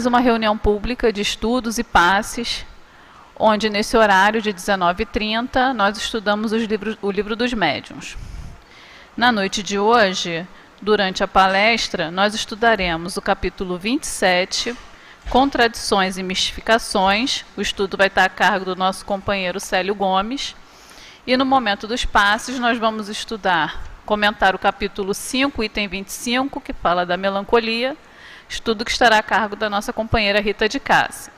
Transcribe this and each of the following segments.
mais uma reunião pública de estudos e passes, onde nesse horário de 19h30 nós estudamos o livro dos médiuns. Na noite de hoje, durante a palestra, nós estudaremos o capítulo 27, Contradições e Mistificações. O estudo vai estar a cargo do nosso companheiro Célio Gomes. E no momento dos passes nós vamos comentar o capítulo 5, item 25, que fala da melancolia, estudo que estará a cargo da nossa companheira Rita de Cássia.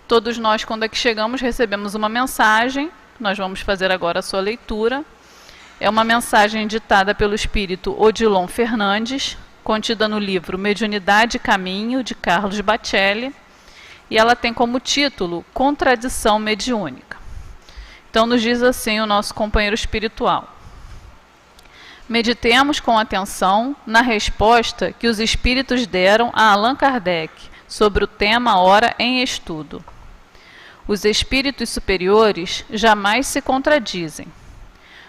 Todos nós, quando aqui chegamos, recebemos uma mensagem, nós vamos fazer agora a sua leitura. É uma mensagem ditada pelo espírito Odilon Fernandes, contida no livro Mediunidade e Caminho, de Carlos Bacelli, e ela tem como título Contradição Mediúnica. Então nos diz assim o nosso companheiro espiritual: meditemos com atenção na resposta que os espíritos deram a Allan Kardec sobre o tema ora em estudo. Os espíritos superiores jamais se contradizem.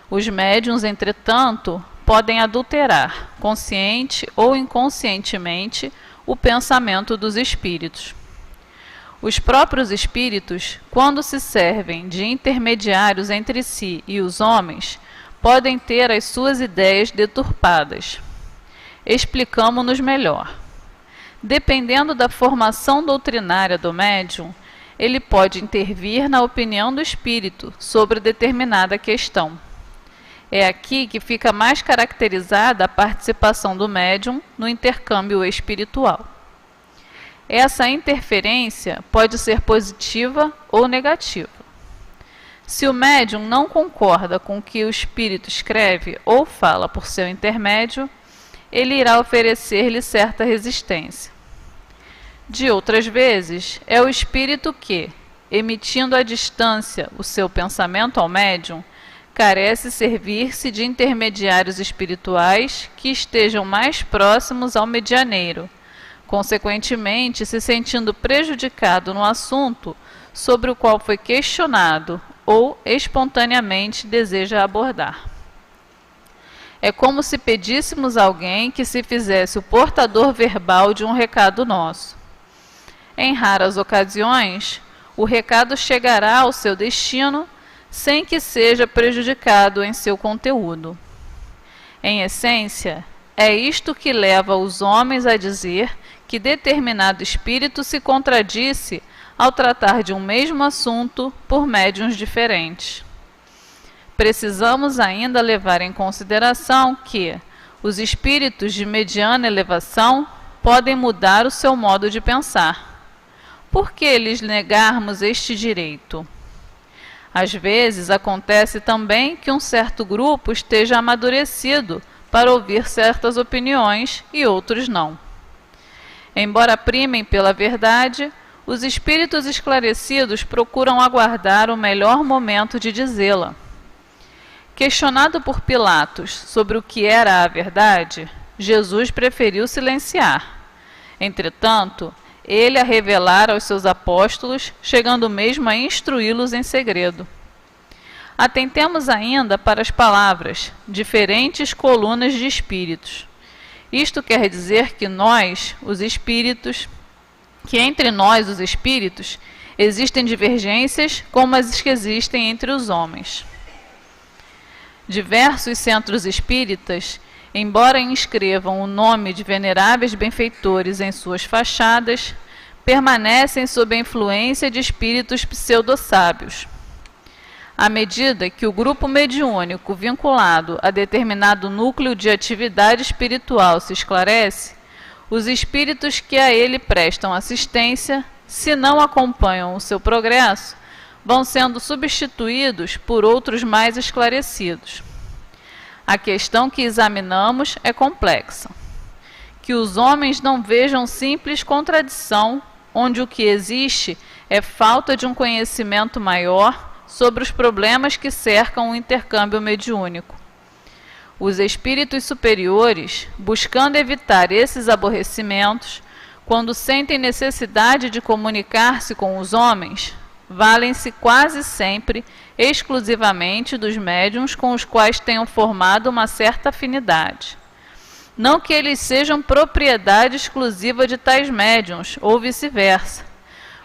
Os médiuns, entretanto, podem adulterar, consciente ou inconscientemente, o pensamento dos espíritos. Os próprios espíritos, quando se servem de intermediários entre si e os homens, podem ter as suas ideias deturpadas. Explicamo-nos melhor. Dependendo da formação doutrinária do médium, ele pode intervir na opinião do espírito sobre determinada questão. É aqui que fica mais caracterizada a participação do médium no intercâmbio espiritual. Essa interferência pode ser positiva ou negativa. Se o médium não concorda com o que o espírito escreve ou fala por seu intermédio, ele irá oferecer-lhe certa resistência. De outras vezes, é o espírito que, emitindo à distância o seu pensamento ao médium, carece servir-se de intermediários espirituais que estejam mais próximos ao medianeiro, consequentemente se sentindo prejudicado no assunto sobre o qual foi questionado ou espontaneamente deseja abordar. É como se pedíssemos a alguém que se fizesse o portador verbal de um recado nosso. Em raras ocasiões, o recado chegará ao seu destino sem que seja prejudicado em seu conteúdo. Em essência, é isto que leva os homens a dizer que determinado espírito se contradisse ao tratar de um mesmo assunto por médiuns diferentes. Precisamos ainda levar em consideração que os espíritos de mediana elevação podem mudar o seu modo de pensar. Por que lhes negarmos este direito? Às vezes acontece também que um certo grupo esteja amadurecido para ouvir certas opiniões e outros não. Embora primem pela verdade, os espíritos esclarecidos procuram aguardar o melhor momento de dizê-la. Questionado por Pilatos sobre o que era a verdade, Jesus preferiu silenciar. Entretanto, ele a revelara aos seus apóstolos, chegando mesmo a instruí-los em segredo. Atentemos ainda para as palavras, diferentes colunas de espíritos. Isto quer dizer que entre nós, os espíritos, existem divergências como as que existem entre os homens. Diversos centros espíritas, embora inscrevam o nome de veneráveis benfeitores em suas fachadas, permanecem sob a influência de espíritos pseudo-sábios. À medida que o grupo mediúnico vinculado a determinado núcleo de atividade espiritual se esclarece, os espíritos que a ele prestam assistência, se não acompanham o seu progresso, vão sendo substituídos por outros mais esclarecidos. A questão que examinamos é complexa. Que os homens não vejam simples contradição, onde o que existe é falta de um conhecimento maior sobre os problemas que cercam o intercâmbio mediúnico. Os espíritos superiores, buscando evitar esses aborrecimentos, quando sentem necessidade de comunicar-se com os homens, valem-se quase sempre exclusivamente dos médiuns com os quais tenham formado uma certa afinidade. Não que eles sejam propriedade exclusiva de tais médiuns, ou vice-versa,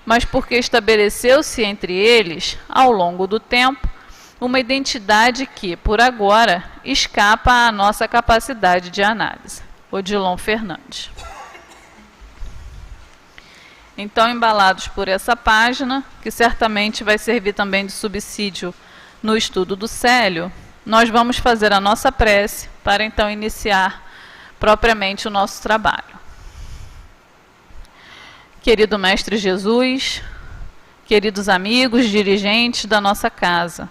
mas porque estabeleceu-se entre eles, ao longo do tempo, uma identidade que, por agora, escapa à nossa capacidade de análise. Odilon Fernandes. Então, embalados por essa página, que certamente vai servir também de subsídio no estudo do Célio, nós vamos fazer a nossa prece para então iniciar propriamente o nosso trabalho. Querido Mestre Jesus, queridos amigos, dirigentes da nossa casa,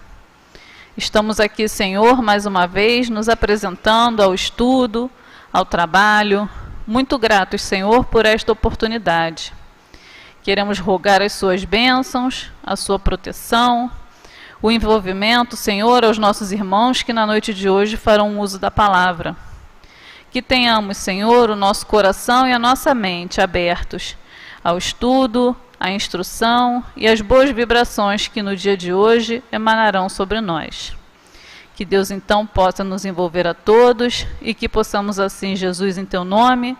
estamos aqui, Senhor, mais uma vez, nos apresentando ao estudo, ao trabalho, muito gratos, Senhor, por esta oportunidade. Queremos rogar as suas bênçãos, a sua proteção, o envolvimento, Senhor, aos nossos irmãos que na noite de hoje farão uso da palavra. Que tenhamos, Senhor, o nosso coração e a nossa mente abertos ao estudo, à instrução e às boas vibrações que no dia de hoje emanarão sobre nós. Que Deus então possa nos envolver a todos e que possamos assim, Jesus, em teu nome,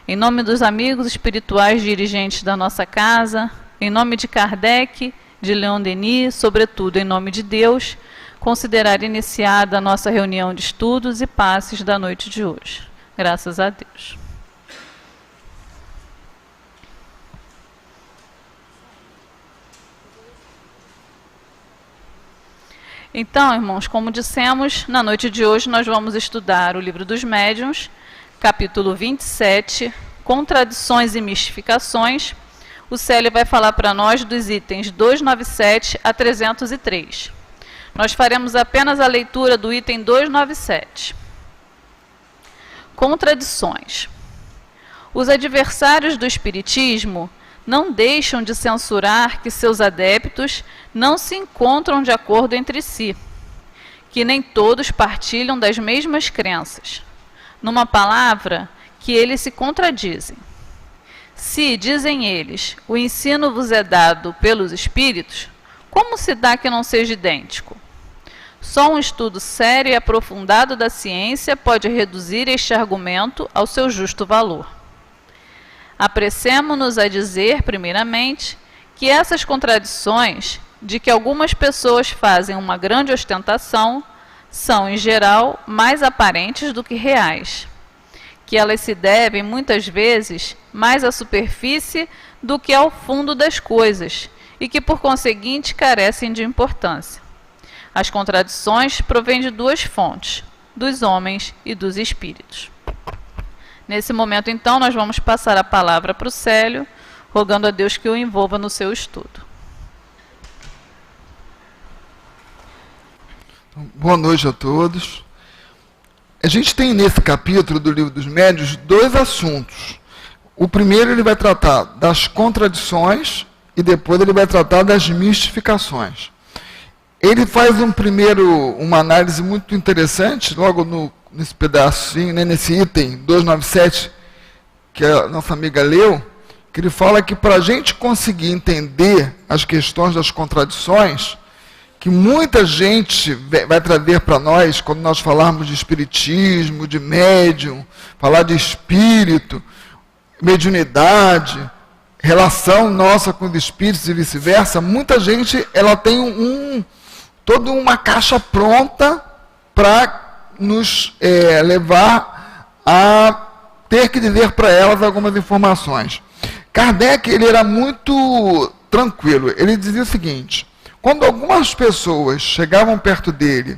em nome dos amigos espirituais dirigentes da nossa casa, em nome de Kardec, de Leon Denis, sobretudo em nome de Deus, considerar iniciada a nossa reunião de estudos e passes da noite de hoje. Graças a Deus. Então, irmãos, como dissemos, na noite de hoje nós vamos estudar o Livro dos Médiuns, capítulo 27, Contradições e Mistificações. O Célio vai falar para nós dos itens 297 a 303. Nós faremos apenas a leitura do item 297. Contradições. Os adversários do Espiritismo não deixam de censurar que seus adeptos não se encontram de acordo entre si, que nem todos partilham das mesmas crenças. Numa palavra, que eles se contradizem. Se, dizem eles, o ensino vos é dado pelos espíritos, como se dá que não seja idêntico? Só um estudo sério e aprofundado da ciência pode reduzir este argumento ao seu justo valor. Apressemo-nos a dizer, primeiramente, que essas contradições, de que algumas pessoas fazem uma grande ostentação, são, em geral, mais aparentes do que reais, que elas se devem, muitas vezes, mais à superfície do que ao fundo das coisas, e que, por conseguinte, carecem de importância. As contradições provêm de duas fontes, dos homens e dos espíritos. Nesse momento, então, nós vamos passar a palavra para o Célio, rogando a Deus que o envolva no seu estudo. Boa noite a todos. A gente tem nesse capítulo do Livro dos Médiuns dois assuntos. O primeiro ele vai tratar das contradições e depois ele vai tratar das mistificações. Ele faz uma análise muito interessante, logo nesse pedacinho, né, nesse item 297, que a nossa amiga leu, que ele fala que para a gente conseguir entender as questões das contradições, que muita gente vai trazer para nós, quando nós falarmos de espiritismo, de médium, falar de espírito, mediunidade, relação nossa com os espíritos e vice-versa, muita gente ela tem toda uma caixa pronta para nos levar a ter que dizer para elas algumas informações. Kardec ele era muito tranquilo, ele dizia o seguinte: quando algumas pessoas chegavam perto dele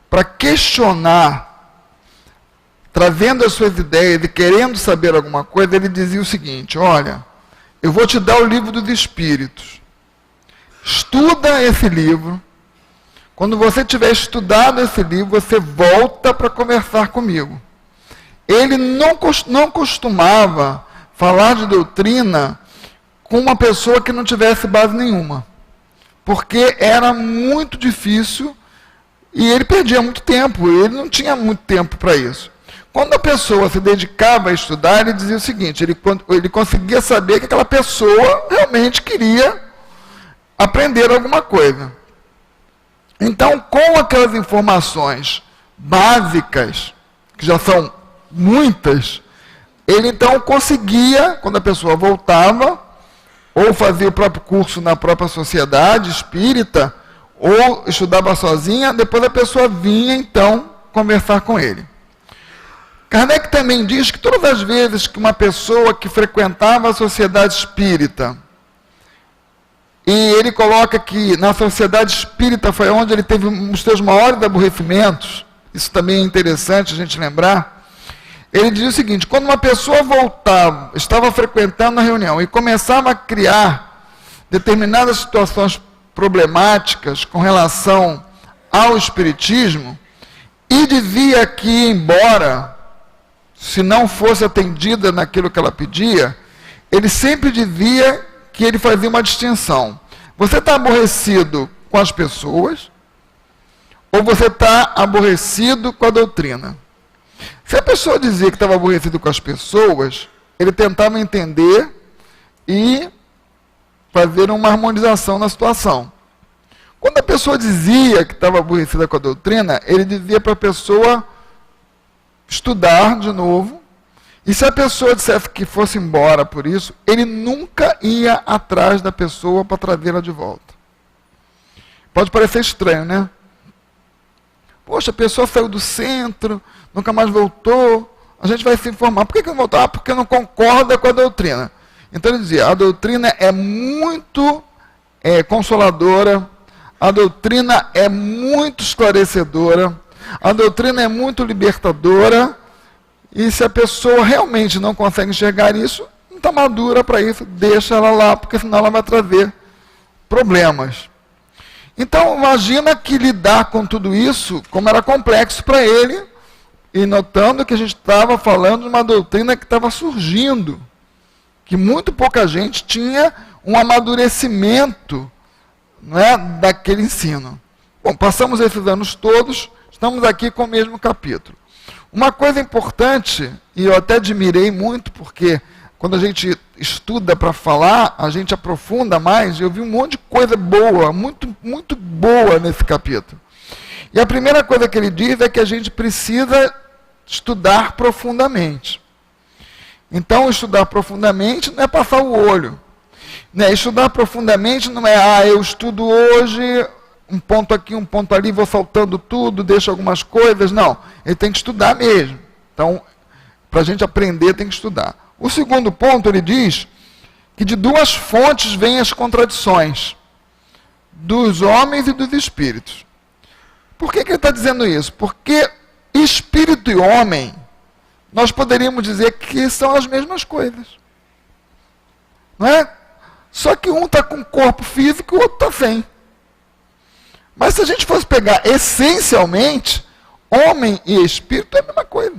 para questionar, trazendo as suas ideias e querendo saber alguma coisa, ele dizia o seguinte: olha, eu vou te dar o livro dos Espíritos, estuda esse livro, quando você tiver estudado esse livro, você volta para conversar comigo. Ele não costumava falar de doutrina com uma pessoa que não tivesse base nenhuma, porque era muito difícil e ele perdia muito tempo, ele não tinha muito tempo para isso. Quando a pessoa se dedicava a estudar, ele dizia o seguinte, ele conseguia saber que aquela pessoa realmente queria aprender alguma coisa. Então, com aquelas informações básicas, que já são muitas, ele então conseguia, quando a pessoa voltava, ou fazia o próprio curso na própria sociedade espírita, ou estudava sozinha, depois a pessoa vinha então conversar com ele. Kardec também diz que todas as vezes que uma pessoa que frequentava a sociedade espírita, e ele coloca que na sociedade espírita foi onde ele teve os seus maiores aborrecimentos, isso também é interessante a gente lembrar. Ele diz o seguinte: quando uma pessoa voltava, estava frequentando a reunião e começava a criar determinadas situações problemáticas com relação ao espiritismo, e dizia que ia embora, se não fosse atendida naquilo que ela pedia, ele sempre dizia que ele fazia uma distinção. Você está aborrecido com as pessoas, ou você está aborrecido com a doutrina? Se a pessoa dizia que estava aborrecido com as pessoas, ele tentava entender e fazer uma harmonização na situação. Quando a pessoa dizia que estava aborrecida com a doutrina, ele dizia para a pessoa estudar de novo, e se a pessoa dissesse que fosse embora por isso, ele nunca ia atrás da pessoa para trazê-la de volta. Pode parecer estranho, né? Poxa, a pessoa saiu do centro, nunca mais voltou, a gente vai se informar. Por que não voltou? Ah, porque não concorda com a doutrina. Então ele dizia, a doutrina é muito consoladora, a doutrina é muito esclarecedora, a doutrina é muito libertadora, e se a pessoa realmente não consegue enxergar isso, não está madura para isso, deixa ela lá, porque senão ela vai trazer problemas. Então, imagina que lidar com tudo isso, como era complexo para ele, e notando que a gente estava falando de uma doutrina que estava surgindo, que muito pouca gente tinha um amadurecimento, não é, daquele ensino. Bom, passamos esses anos todos, estamos aqui com o mesmo capítulo. Uma coisa importante, e eu até admirei muito, porque quando a gente estuda para falar, a gente aprofunda mais, eu vi um monte de coisa boa, muito, muito boa nesse capítulo. E a primeira coisa que ele diz é que a gente precisa estudar profundamente. Então, estudar profundamente não é passar o olho. Né? Estudar profundamente não é, eu estudo hoje, um ponto aqui, um ponto ali, vou saltando tudo, deixo algumas coisas. Não, ele tem que estudar mesmo. Então, para a gente aprender, tem que estudar. O segundo ponto, ele diz que de duas fontes vêm as contradições, dos homens e dos espíritos. Por que ele está dizendo isso? Porque espírito e homem, nós poderíamos dizer que são as mesmas coisas. Não é? Só que um está com corpo físico e o outro está sem. Mas se a gente fosse pegar essencialmente, homem e espírito é a mesma coisa.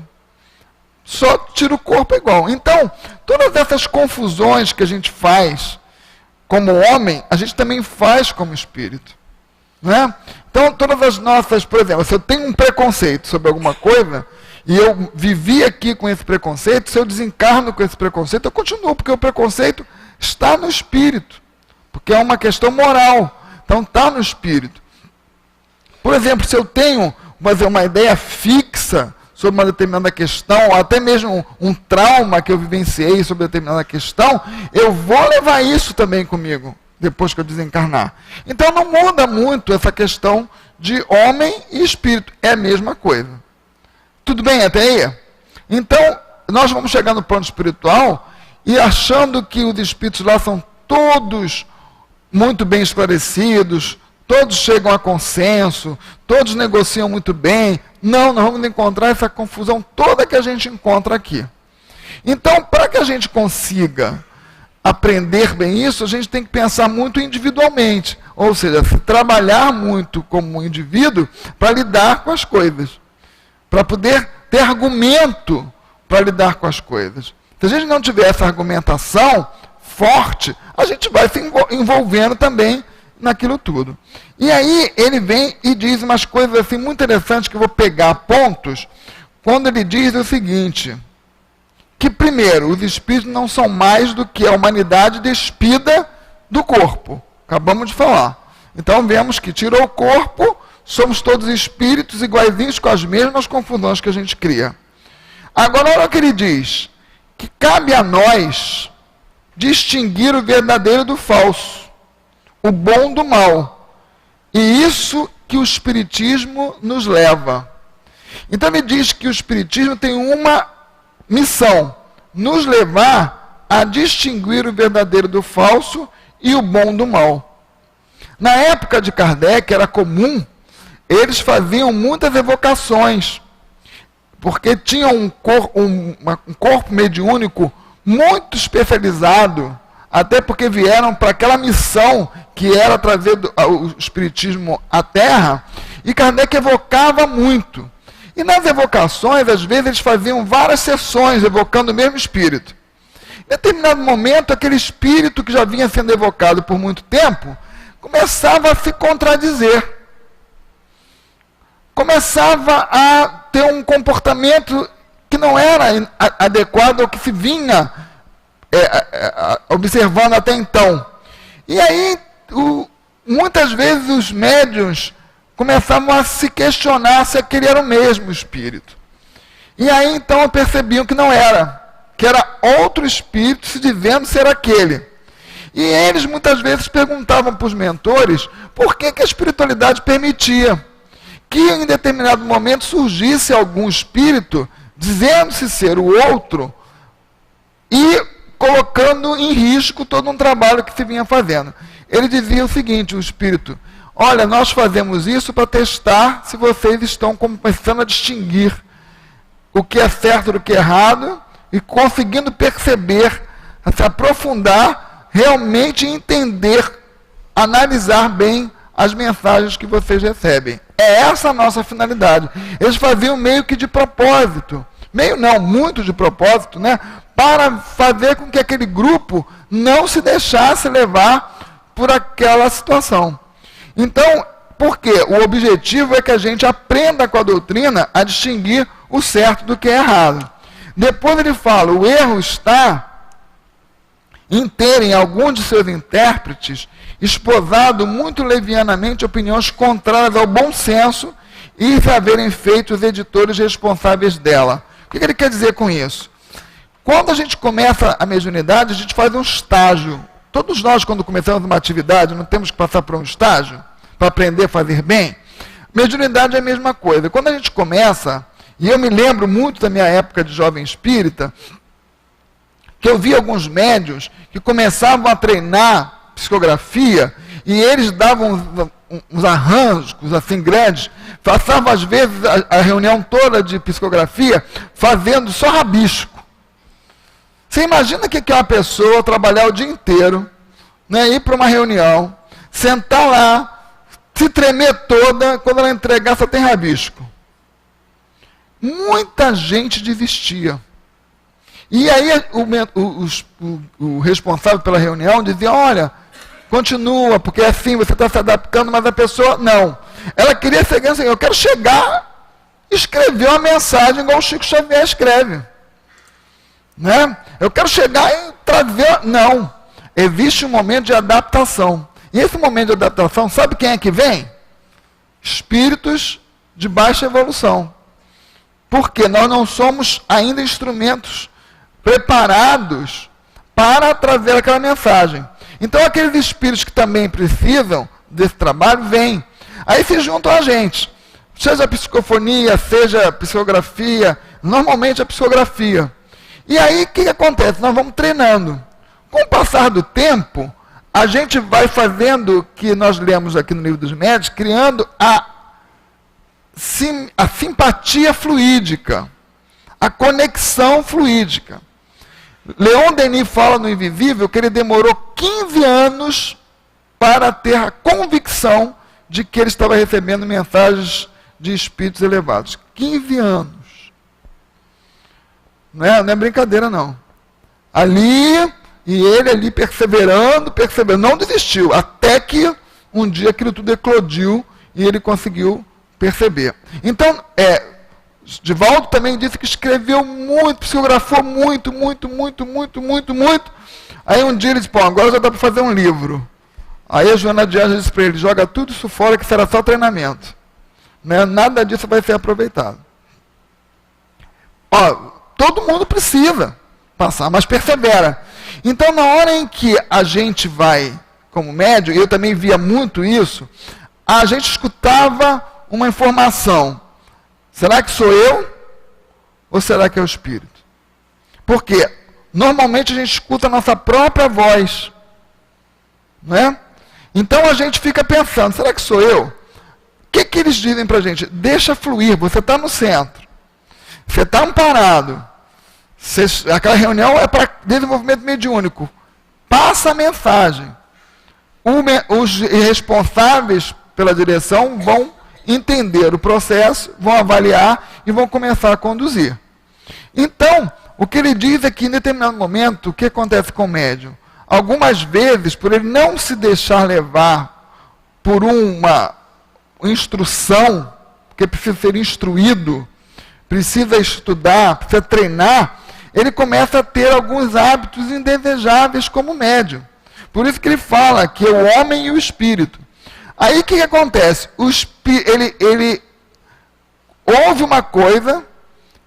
Só tira o corpo igual. Então, todas essas confusões que a gente faz como homem, a gente também faz como espírito. Não é? Então, todas as nossas, por exemplo, se eu tenho um preconceito sobre alguma coisa, e eu vivi aqui com esse preconceito, se eu desencarno com esse preconceito, eu continuo, porque o preconceito está no espírito. Porque é uma questão moral. Então, está no espírito. Por exemplo, se eu tenho uma ideia fixa sobre uma determinada questão, ou até mesmo um trauma que eu vivenciei sobre determinada questão, eu vou levar isso também comigo, depois que eu desencarnar. Então não muda muito essa questão de homem e espírito, é a mesma coisa. Tudo bem até aí? Então, nós vamos chegar no plano espiritual e achando que os espíritos lá são todos muito bem esclarecidos, todos chegam a consenso, todos negociam muito bem. Não, nós vamos encontrar essa confusão toda que a gente encontra aqui. Então, para que a gente consiga aprender bem isso, a gente tem que pensar muito individualmente. Ou seja, trabalhar muito como indivíduo para lidar com as coisas. Para poder ter argumento para lidar com as coisas. Se a gente não tiver essa argumentação forte, a gente vai se envolvendo também naquilo tudo. E aí ele vem e diz umas coisas assim muito interessantes, que eu vou pegar pontos, quando ele diz o seguinte, que primeiro, os espíritos não são mais do que a humanidade despida do corpo. Acabamos de falar. Então vemos que tirou o corpo, somos todos espíritos iguaizinhos com as mesmas confusões que a gente cria. Agora, olha o que ele diz, que cabe a nós distinguir o verdadeiro do falso, o bom do mal. E isso que o Espiritismo nos leva. Então ele diz que o Espiritismo tem uma missão, nos levar a distinguir o verdadeiro do falso e o bom do mal. Na época de Kardec era comum, eles faziam muitas evocações, porque tinham um corpo mediúnico muito especializado, até porque vieram para aquela missão que era trazer o Espiritismo à Terra, e Kardec evocava muito. E nas evocações, às vezes, eles faziam várias sessões evocando o mesmo espírito. Em determinado momento, aquele espírito que já vinha sendo evocado por muito tempo, começava a se contradizer. Começava a ter um comportamento que não era adequado ao que se vinha observando até então. E aí, muitas vezes, os médiuns começavam a se questionar se aquele era o mesmo espírito. E aí, então, percebiam que não era, que era outro espírito se dizendo ser aquele. E eles, muitas vezes, perguntavam para os mentores por que a espiritualidade permitia que, em determinado momento, surgisse algum espírito dizendo-se ser o outro e colocando em risco todo um trabalho que se vinha fazendo. Ele dizia o seguinte, o espírito: olha, nós fazemos isso para testar se vocês estão começando a distinguir o que é certo do que é errado e conseguindo perceber, se aprofundar, realmente entender, analisar bem as mensagens que vocês recebem. É essa a nossa finalidade. Eles faziam meio que de propósito, meio não, muito de propósito, né? Para fazer com que aquele grupo não se deixasse levar por aquela situação. Então, por quê? O objetivo é que a gente aprenda com a doutrina a distinguir o certo do que é errado. Depois ele fala, o erro está em terem alguns de seus intérpretes esposado muito levianamente opiniões contrárias ao bom senso e haverem feito os editores responsáveis dela. O que ele quer dizer com isso? Quando a gente começa a mediunidade, a gente faz um estágio. Todos nós, quando começamos uma atividade, não temos que passar por um estágio para aprender a fazer bem? Mediunidade é a mesma coisa. Quando a gente começa, e eu me lembro muito da minha época de jovem espírita, que eu vi alguns médiuns que começavam a treinar psicografia e eles davam uns arranjos assim grandes, passavam às vezes a reunião toda de psicografia fazendo só rabisco. Você imagina o que é uma pessoa trabalhar o dia inteiro, né, ir para uma reunião, sentar lá, se tremer toda, quando ela entregar só tem rabisco. Muita gente desistia. E aí o responsável pela reunião dizia, olha, continua, porque assim você está se adaptando, mas a pessoa não. Ela queria seguir assim, eu quero chegar e escrever uma mensagem igual o Chico Xavier escreve. Né? Eu quero chegar e trazer... Não. Existe um momento de adaptação. E esse momento de adaptação, sabe quem é que vem? Espíritos de baixa evolução. Porque nós não somos ainda instrumentos preparados para trazer aquela mensagem. Então, aqueles espíritos que também precisam desse trabalho, vêm. Aí se juntam a gente. Seja a psicofonia, seja a psicografia, normalmente a psicografia. E aí, o que acontece? Nós vamos treinando. Com o passar do tempo, a gente vai fazendo o que nós lemos aqui no Livro dos Médiuns, criando a simpatia fluídica, a conexão fluídica. Leon Denis fala no Invisível que ele demorou 15 anos para ter a convicção de que ele estava recebendo mensagens de espíritos elevados. 15 anos. Não é brincadeira, não. Ali, e ele ali perseverando, não desistiu, até que um dia aquilo tudo eclodiu e ele conseguiu perceber. Então, Divaldo também disse que escreveu muito, psicografou muito. Aí um dia ele disse, pô, agora já dá para fazer um livro. Aí a Joana de Anjos disse para ele, joga tudo isso fora que será só treinamento. Né? Nada disso vai ser aproveitado. Ó, todo mundo precisa passar, mas persevera. Então, na hora em que a gente vai, como médium, eu também via muito isso, a gente escutava uma informação. Será que sou eu? Ou será que é o espírito? Porque normalmente a gente escuta a nossa própria voz. Não é? Então a gente fica pensando, será que sou eu? O que eles dizem para a gente? Deixa fluir, você está no centro. Você está amparado. Aquela reunião é para desenvolvimento mediúnico. Passa a mensagem. Os responsáveis pela direção vão entender o processo, vão avaliar e vão começar a conduzir. Então, o que ele diz é que em determinado momento, o que acontece com o médium? Algumas vezes, por ele não se deixar levar por uma instrução, porque precisa ser instruído, precisa estudar, precisa treinar, ele começa a ter alguns hábitos indesejáveis como médium. Por isso que ele fala que é o homem e o espírito. Aí o que acontece? Ele ouve uma coisa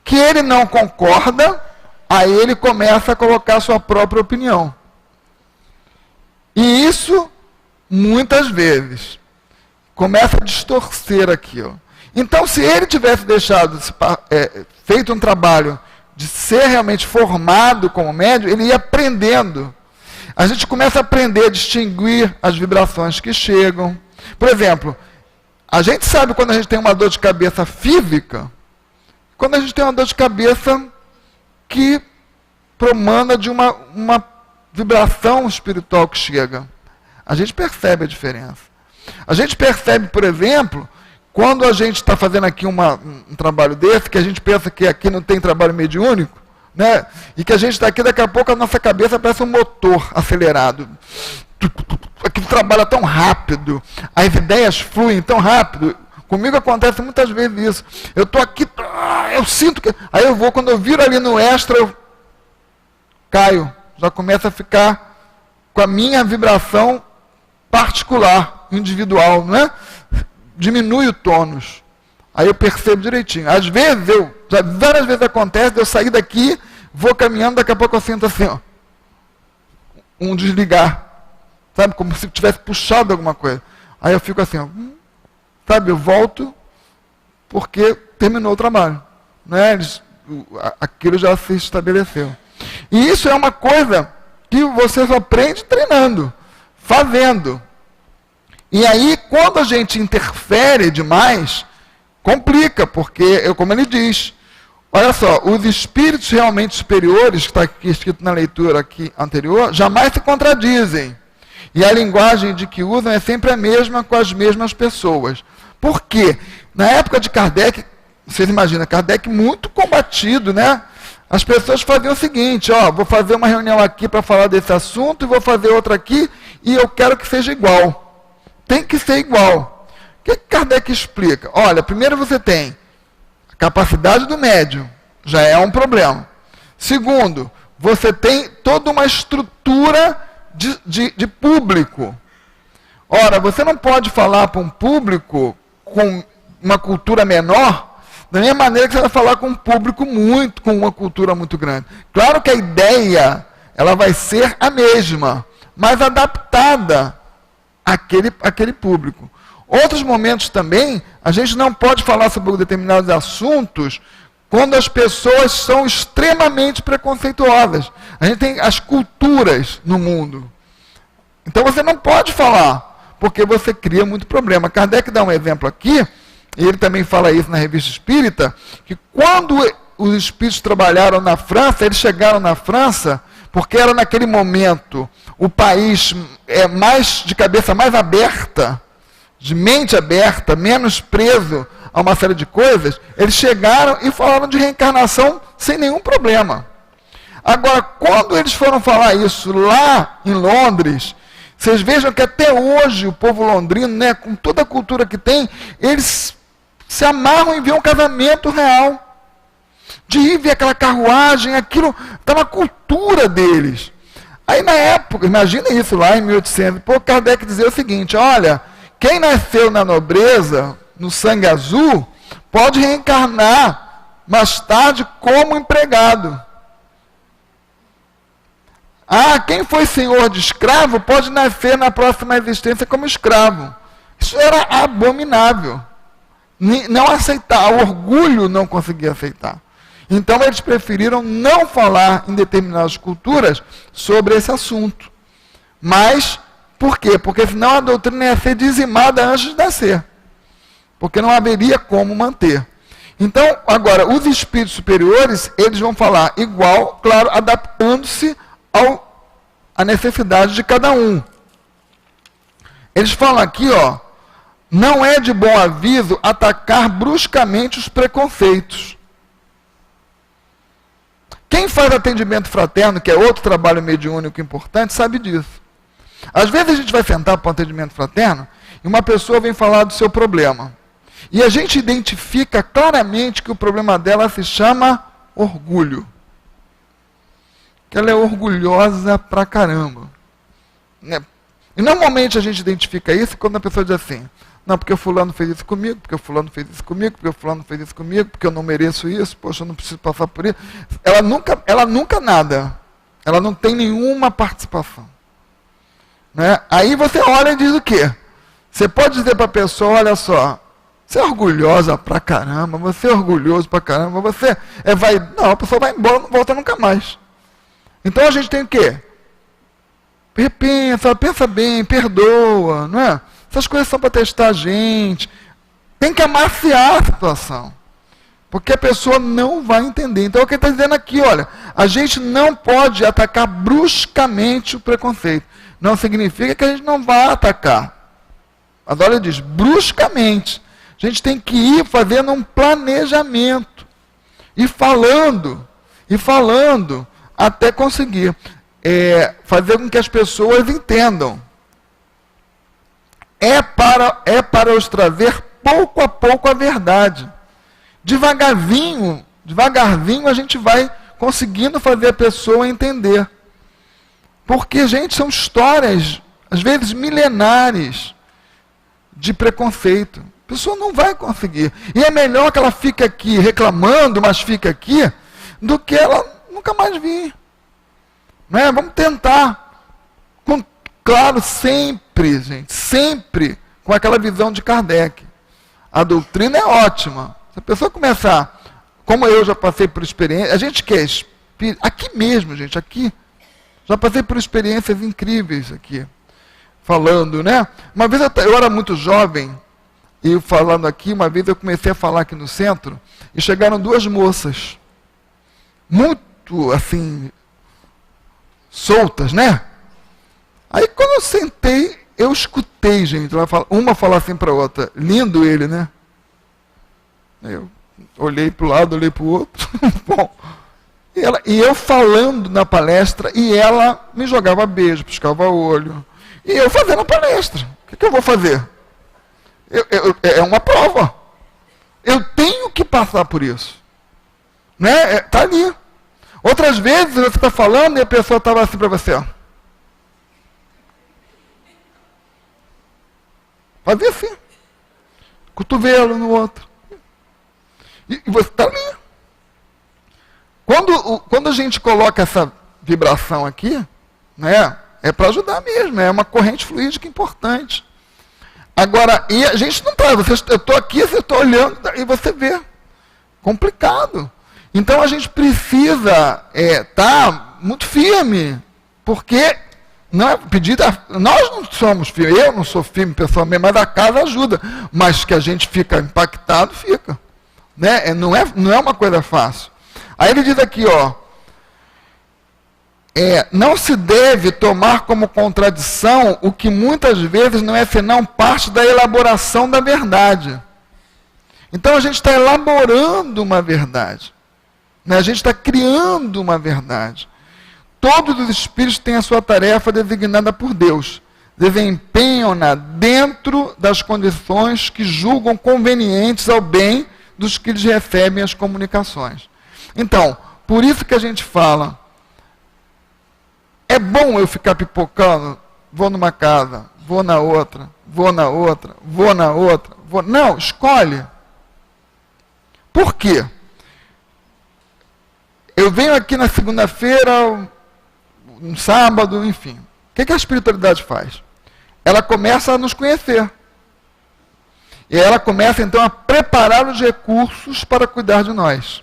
que ele não concorda, aí ele começa a colocar a sua própria opinião. E isso, muitas vezes, começa a distorcer aquilo. Então, se ele tivesse feito um trabalho de ser realmente formado como médium, ele ia aprendendo. A gente começa a aprender a distinguir as vibrações que chegam. Por exemplo, a gente sabe quando a gente tem uma dor de cabeça física, quando a gente tem uma dor de cabeça que promana de uma vibração espiritual que chega. A gente percebe a diferença. A gente percebe, por exemplo, quando a gente está fazendo aqui um trabalho desse, que a gente pensa que aqui não tem trabalho mediúnico, né? E que a gente está aqui, daqui a pouco a nossa cabeça parece um motor acelerado. Aquilo trabalha tão rápido, as ideias fluem tão rápido. Comigo acontece muitas vezes isso. Eu estou aqui, eu sinto que... Aí eu vou, quando eu viro ali no extra, eu caio. Já começa a ficar com a minha vibração particular, individual, né? Diminui o tônus. Aí eu percebo direitinho. Às vezes, várias vezes acontece, de eu sair daqui, vou caminhando, daqui a pouco eu sinto assim, ó, um desligar. Sabe, como se tivesse puxado alguma coisa. Aí eu fico assim, ó, sabe, eu volto porque terminou o trabalho. Né? Aquilo já se estabeleceu. E isso é uma coisa que você só aprende treinando, fazendo. E aí, quando a gente interfere demais, complica, porque, como ele diz, olha só, os espíritos realmente superiores, que está aqui escrito na leitura aqui anterior, jamais se contradizem. E a linguagem de que usam é sempre a mesma com as mesmas pessoas. Por quê? Na época de Kardec, vocês imaginam, Kardec muito combatido, né? As pessoas faziam o seguinte, ó, vou fazer uma reunião aqui para falar desse assunto, e vou fazer outra aqui, e eu quero que seja igual. Tem que ser igual. O que Kardec explica? Olha, primeiro você tem a capacidade do médium, já é um problema. Segundo, você tem toda uma estrutura de público. Ora, você não pode falar para um público com uma cultura menor da mesma maneira que você vai falar com um público com uma cultura muito grande. Claro que a ideia, ela vai ser a mesma, mas adaptada àquele público. Outros momentos também, a gente não pode falar sobre determinados assuntos quando as pessoas são extremamente preconceituosas. A gente tem as culturas no mundo. Então você não pode falar, porque você cria muito problema. Kardec dá um exemplo aqui, e ele também fala isso na Revista Espírita, que quando os espíritos trabalharam na França, eles chegaram na França, porque era naquele momento o país mais de cabeça mais aberta, de mente aberta, menos preso a uma série de coisas, eles chegaram e falaram de reencarnação sem nenhum problema. Agora, quando eles foram falar isso lá em Londres, vocês vejam que até hoje o povo londrino, né, com toda a cultura que tem, eles se amarram em ver um casamento real. De ir ver aquela carruagem, aquilo está na cultura deles. Aí na época, imagina isso lá em 1800, Kardec dizia o seguinte, olha, quem nasceu na nobreza, no sangue azul, pode reencarnar mais tarde como empregado. Quem foi senhor de escravo pode nascer na próxima existência como escravo. Isso era abominável. Não aceitar, o orgulho não conseguia aceitar. Então eles preferiram não falar em determinadas culturas sobre esse assunto. Mas, por quê? Porque senão a doutrina ia ser dizimada antes de nascer. Porque não haveria como manter. Então, agora, os espíritos superiores, eles vão falar igual, claro, adaptando-se à necessidade de cada um. Eles falam aqui, não é de bom aviso atacar bruscamente os preconceitos. Quem faz atendimento fraterno, que é outro trabalho mediúnico importante, sabe disso. Às vezes a gente vai sentar para um atendimento fraterno e uma pessoa vem falar do seu problema. E a gente identifica claramente que o problema dela se chama orgulho. Que ela é orgulhosa pra caramba. E normalmente a gente identifica isso quando a pessoa diz assim, não, porque o fulano fez isso comigo, porque o fulano fez isso comigo, porque o fulano fez isso comigo, porque eu não mereço isso, poxa, eu não preciso passar por isso. Ela nunca nada. Ela não tem nenhuma participação. Né? Aí você olha e diz o quê? Você pode dizer para a pessoa, olha só, você é orgulhosa pra caramba, você é orgulhoso pra caramba, você não, a pessoa vai embora, não volta nunca mais. Então a gente tem o quê? Repensa, pensa bem, perdoa, não é? Essas coisas são para testar a gente. Tem que amaciar a situação. Porque a pessoa não vai entender. Então é o que ele está dizendo aqui, olha, a gente não pode atacar bruscamente o preconceito. Não significa que a gente não vai atacar. Mas olha, ele diz, bruscamente. A gente tem que ir fazendo um planejamento. E falando, até conseguir fazer com que as pessoas entendam. É para os trazer pouco a pouco a verdade. Devagarzinho a gente vai conseguindo fazer a pessoa entender. Porque, gente, são histórias, às vezes milenares, de preconceito. A pessoa não vai conseguir. E é melhor que ela fique aqui reclamando, mas fique aqui, do que ela nunca mais vir. Né? Vamos tentar. Claro, sempre, gente, sempre com aquela visão de Kardec. A doutrina é ótima. Se a pessoa começar, como eu já passei por experiência, a gente quer, aqui mesmo, gente, aqui, já passei por experiências incríveis aqui, falando, né? Uma vez eu era muito jovem, e falando aqui, uma vez eu comecei a falar aqui no centro, e chegaram duas moças, muito, assim, soltas, né? Aí quando eu sentei, eu escutei, gente, uma falar assim para a outra, lindo ele, né? Eu olhei para o lado, olhei para o outro. Bom, e eu falando na palestra, e ela me jogava beijo, piscava o olho. E eu fazendo a palestra. O que eu vou fazer? É uma prova. Eu tenho que passar por isso. Né? Tá ali. Outras vezes você está falando e a pessoa estava assim para você, ó. Fazia assim. Cotovelo no outro. E você está ali. Quando a gente coloca essa vibração aqui, né, é para ajudar mesmo, é uma corrente fluídica importante. Agora, e a gente não está, eu estou aqui, você está olhando e você vê. Complicado. Então a gente precisa estar muito firme, porque não é pedida, nós não somos firmes, eu não sou firme pessoalmente, mas a casa ajuda. Mas que a gente fica impactado, fica. Né? Não é uma coisa fácil. Aí ele diz aqui, não se deve tomar como contradição o que muitas vezes não é senão parte da elaboração da verdade. Então a gente está elaborando uma verdade. Né? A gente está criando uma verdade. Todos os espíritos têm a sua tarefa designada por Deus. Desempenham-na dentro das condições que julgam convenientes ao bem dos que lhes recebem as comunicações. Então, por isso que a gente fala, é bom eu ficar pipocando, vou numa casa, vou na outra, vou na outra, vou na outra, não, escolhe. Por quê? eu venho aqui na segunda-feira, no sábado, enfim. O que a espiritualidade faz? Ela começa a nos conhecer. E ela começa, então, a preparar os recursos para cuidar de nós.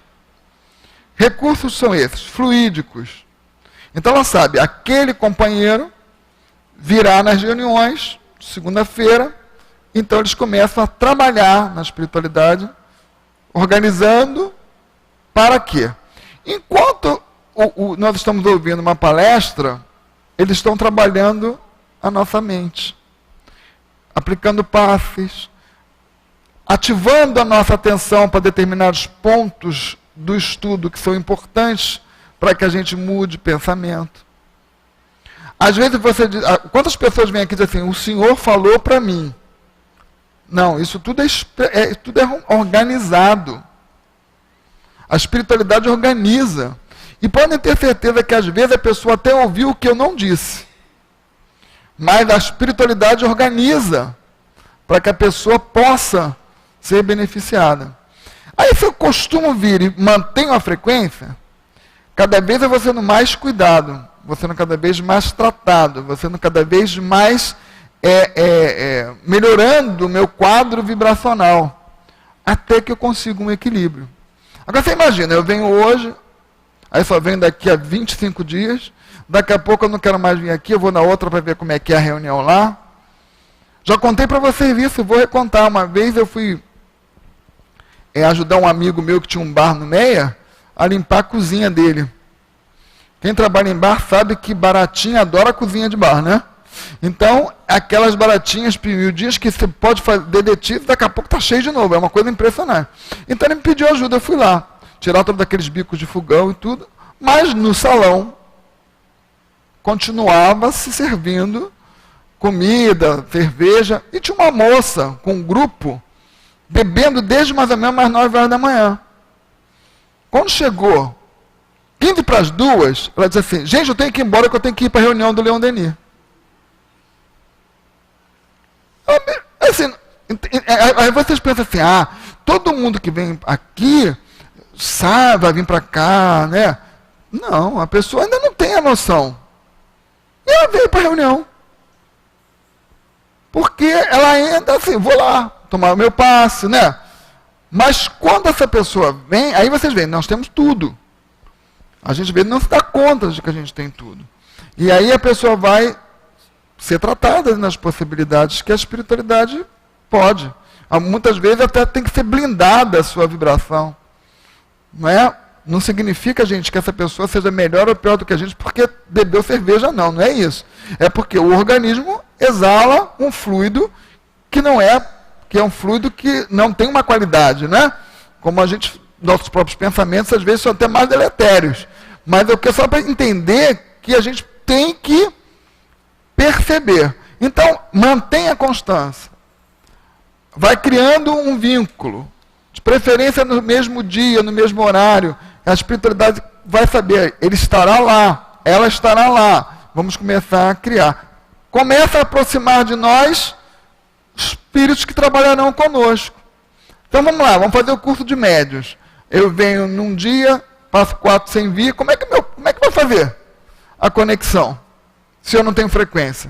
Recursos são esses, fluídicos. Então ela sabe, aquele companheiro virá nas reuniões, segunda-feira, então eles começam a trabalhar na espiritualidade, organizando para quê? Enquanto nós estamos ouvindo uma palestra, eles estão trabalhando a nossa mente, aplicando passes, ativando a nossa atenção para determinados pontos do estudo que são importantes para que a gente mude pensamento. Às vezes você diz, quantas pessoas vêm aqui e dizem assim, o Senhor falou para mim. Não, isso tudo é organizado. A espiritualidade organiza. E podem ter certeza que às vezes a pessoa até ouviu o que eu não disse. Mas a espiritualidade organiza para que a pessoa possa ser beneficiada. Aí se eu costumo vir e mantenho a frequência, cada vez eu vou sendo mais cuidado, vou sendo cada vez mais tratado, vou sendo cada vez mais melhorando o meu quadro vibracional, até que eu consiga um equilíbrio. Agora você imagina, eu venho hoje, aí só venho daqui a 25 dias, daqui a pouco eu não quero mais vir aqui, eu vou na outra para ver como é que é a reunião lá. Já contei para vocês isso, vou recontar. Uma vez eu fui ajudar um amigo meu que tinha um bar no Meia a limpar a cozinha dele. Quem trabalha em bar sabe que baratinha adora a cozinha de bar, né? Então, aquelas baratinhas miudinhas que você pode fazer dedetivo, daqui a pouco está cheio de novo, é uma coisa impressionante. Então ele me pediu ajuda, eu fui lá, tirar todos aqueles bicos de fogão e tudo, mas no salão continuava se servindo comida, cerveja, e tinha uma moça com um grupo bebendo desde mais ou menos umas 9 horas da manhã. Quando chegou 15 para as 2, ela disse assim, gente, eu tenho que ir embora que eu tenho que ir para a reunião do Leon Denis. Assim, aí vocês pensam assim, todo mundo que vem aqui sabe, vai vir para cá, né? Não, a pessoa ainda não tem a noção. E ela veio para a reunião. Porque ela ainda assim, vou lá tomar o meu passe, né? Mas quando essa pessoa vem, aí vocês veem, nós temos tudo. A gente vê, não se dá conta de que a gente tem tudo. E aí a pessoa vai ser tratada nas possibilidades que a espiritualidade pode. Muitas vezes até tem que ser blindada a sua vibração. Não é? Não significa, gente, que essa pessoa seja melhor ou pior do que a gente porque bebeu cerveja, não. Não é isso. É porque o organismo exala um fluido que é um fluido que não tem uma qualidade, né? Como a gente, nossos próprios pensamentos, às vezes, são até mais deletérios. Mas eu quero só para entender que a gente tem que perceber. Então, mantenha a constância. Vai criando um vínculo. De preferência no mesmo dia, no mesmo horário. A espiritualidade vai saber, ele estará lá, ela estará lá. Vamos começar a criar. Começa a aproximar de nós espíritos que trabalharão conosco. Então vamos lá, vamos fazer o curso de médios. Eu venho num dia, passo 4 sem vir, como é que vai fazer a conexão? Se eu não tenho frequência.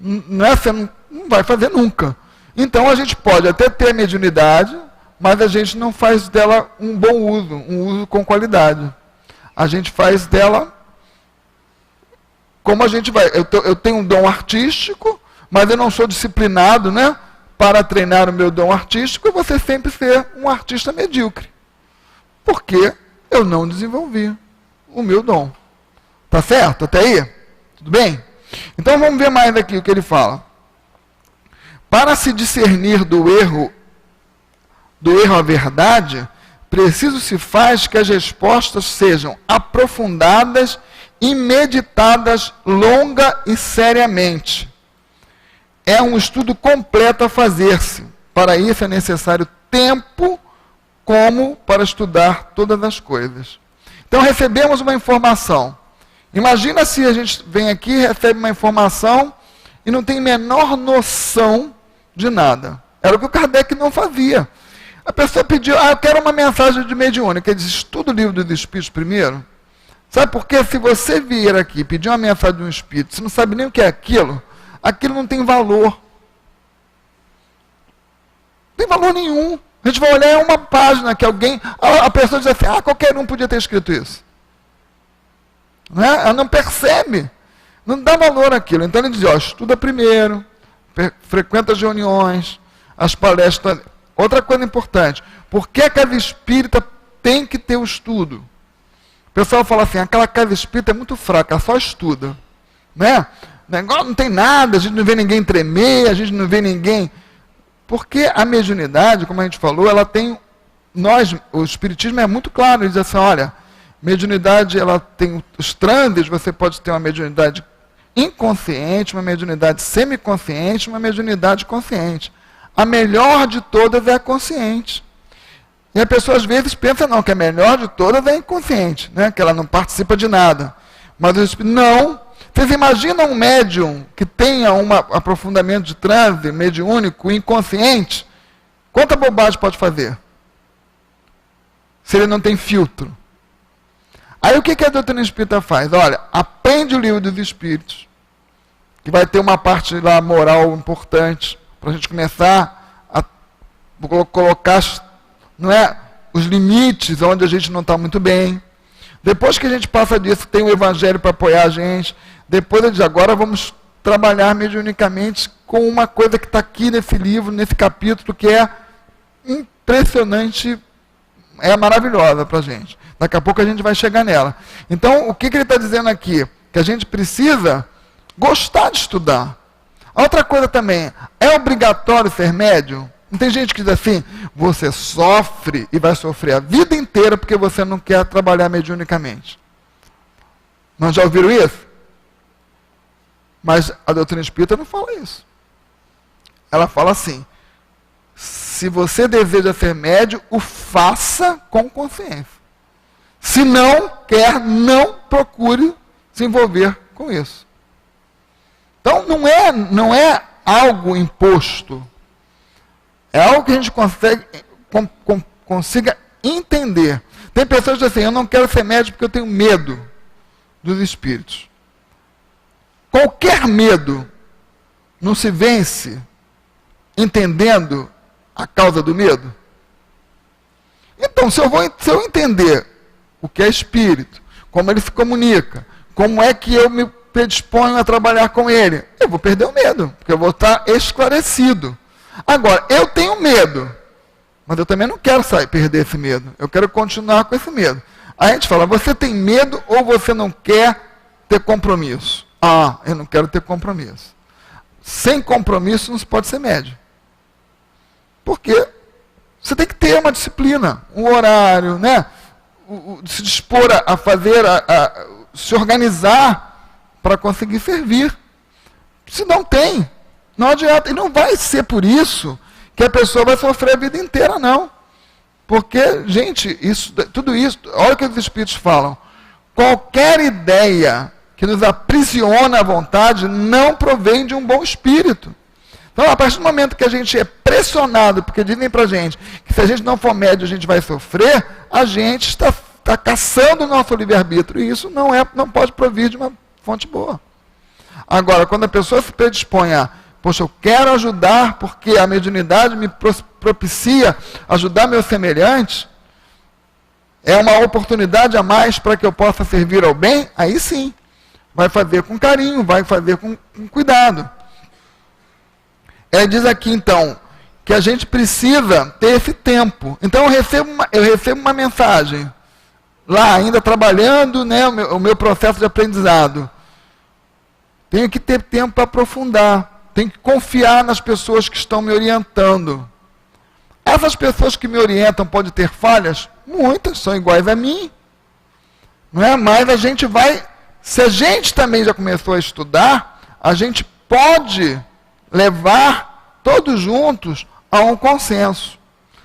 Você não vai fazer nunca. Então a gente pode até ter mediunidade, mas a gente não faz dela um bom uso, um uso com qualidade. A gente faz dela como a gente vai. Eu tenho um dom artístico, mas eu não sou disciplinado, né, para treinar o meu dom artístico, eu vou sempre ser um artista medíocre. Porque eu não desenvolvi o meu dom. Tá certo? Até aí? Tudo bem? Então vamos ver mais aqui o que ele fala. Para se discernir do erro à verdade, preciso se faz que as respostas sejam aprofundadas e meditadas longa e seriamente. É um estudo completo a fazer-se. Para isso é necessário tempo como para estudar todas as coisas. Então recebemos uma informação. Imagina se a gente vem aqui, recebe uma informação e não tem menor noção de nada. Era o que o Kardec não fazia. A pessoa pediu, eu quero uma mensagem de mediúnica. Ele diz, estuda o livro dos Espíritos primeiro. Sabe por quê? Se você vir aqui e pedir uma mensagem de um Espírito, você não sabe nem o que é aquilo, aquilo não tem valor. Não tem valor nenhum. A gente vai olhar em uma página que alguém, a pessoa diz assim, qualquer um podia ter escrito isso. Não é? Ela não percebe. Não dá valor àquilo. Então ele diz, estuda primeiro, frequenta as reuniões, as palestras. Outra coisa importante, por que a casa espírita tem que ter o estudo? O pessoal fala assim, aquela casa espírita é muito fraca, ela só estuda. Né? Não tem nada, a gente não vê ninguém tremer, a gente não vê ninguém... Porque a mediunidade, como a gente falou, ela tem... o espiritismo é muito claro, ele diz assim, olha, mediunidade, ela tem os transes, você pode ter uma mediunidade inconsciente, uma mediunidade semiconsciente, uma mediunidade consciente. A melhor de todas é a consciente. E a pessoa às vezes pensa, não, que a melhor de todas é a inconsciente, né? Que ela não participa de nada. Mas o espírito, não. Vocês imaginam um médium que tenha um aprofundamento de transe mediúnico inconsciente? Quanta bobagem pode fazer? Se ele não tem filtro. Aí o que a doutrina espírita faz? Olha, aprende o livro dos Espíritos, que vai ter uma parte lá moral importante, para a gente começar a colocar os limites onde a gente não está muito bem. Depois que a gente passa disso, tem o Evangelho para apoiar a gente. Depois ele diz, agora vamos trabalhar mediunicamente com uma coisa que está aqui nesse livro, nesse capítulo, que é impressionante, é maravilhosa para a gente. Daqui a pouco a gente vai chegar nela. Então, o que ele está dizendo aqui? Que a gente precisa gostar de estudar. Outra coisa também, é obrigatório ser médium? Não tem gente que diz assim, você sofre e vai sofrer a vida inteira porque você não quer trabalhar mediunicamente. Não já ouviram isso? Mas a doutrina espírita não fala isso. Ela fala assim, se você deseja ser médium, o faça com consciência. Se não quer, não procure se envolver com isso. Então não é algo imposto. É algo que a gente consiga entender. Tem pessoas que dizem assim, eu não quero ser médium porque eu tenho medo dos espíritos. Qualquer medo não se vence entendendo a causa do medo. Então, se eu entender o que é espírito, como ele se comunica, como é que eu me predisponho a trabalhar com ele, eu vou perder o medo, porque eu vou estar esclarecido. Agora, eu tenho medo, mas eu também não quero perder esse medo. Eu quero continuar com esse medo. Aí a gente fala, você tem medo ou você não quer ter compromisso? Eu não quero ter compromisso. Sem compromisso não se pode ser médium. Porque você tem que ter uma disciplina, um horário, né? Se dispor a fazer, se organizar para conseguir servir. Se não tem, não adianta. E não vai ser por isso que a pessoa vai sofrer a vida inteira, não. Porque, gente, tudo isso, olha o que os Espíritos falam. Qualquer ideia que nos aprisiona à vontade não provém de um bom espírito. Então, a partir do momento que a gente é pressionado, porque dizem pra gente que se a gente não for médio a gente vai sofrer, a gente está caçando o nosso livre-arbítrio. E isso não pode provir de uma fonte boa. Agora, quando a pessoa se predispõe a, poxa, eu quero ajudar porque a mediunidade me propicia ajudar meus semelhantes, é uma oportunidade a mais para que eu possa servir ao bem, aí sim, vai fazer com carinho, vai fazer com cuidado. Ele diz aqui, então, que a gente precisa ter esse tempo. Então, eu recebo uma mensagem, lá, ainda trabalhando, né, o meu processo de aprendizado. Tenho que ter tempo para aprofundar. Tenho que confiar nas pessoas que estão me orientando. Essas pessoas que me orientam podem ter falhas? Muitas, são iguais a mim. Não é? Mas a gente vai... Se a gente também já começou a estudar, a gente pode levar todos juntos a um consenso.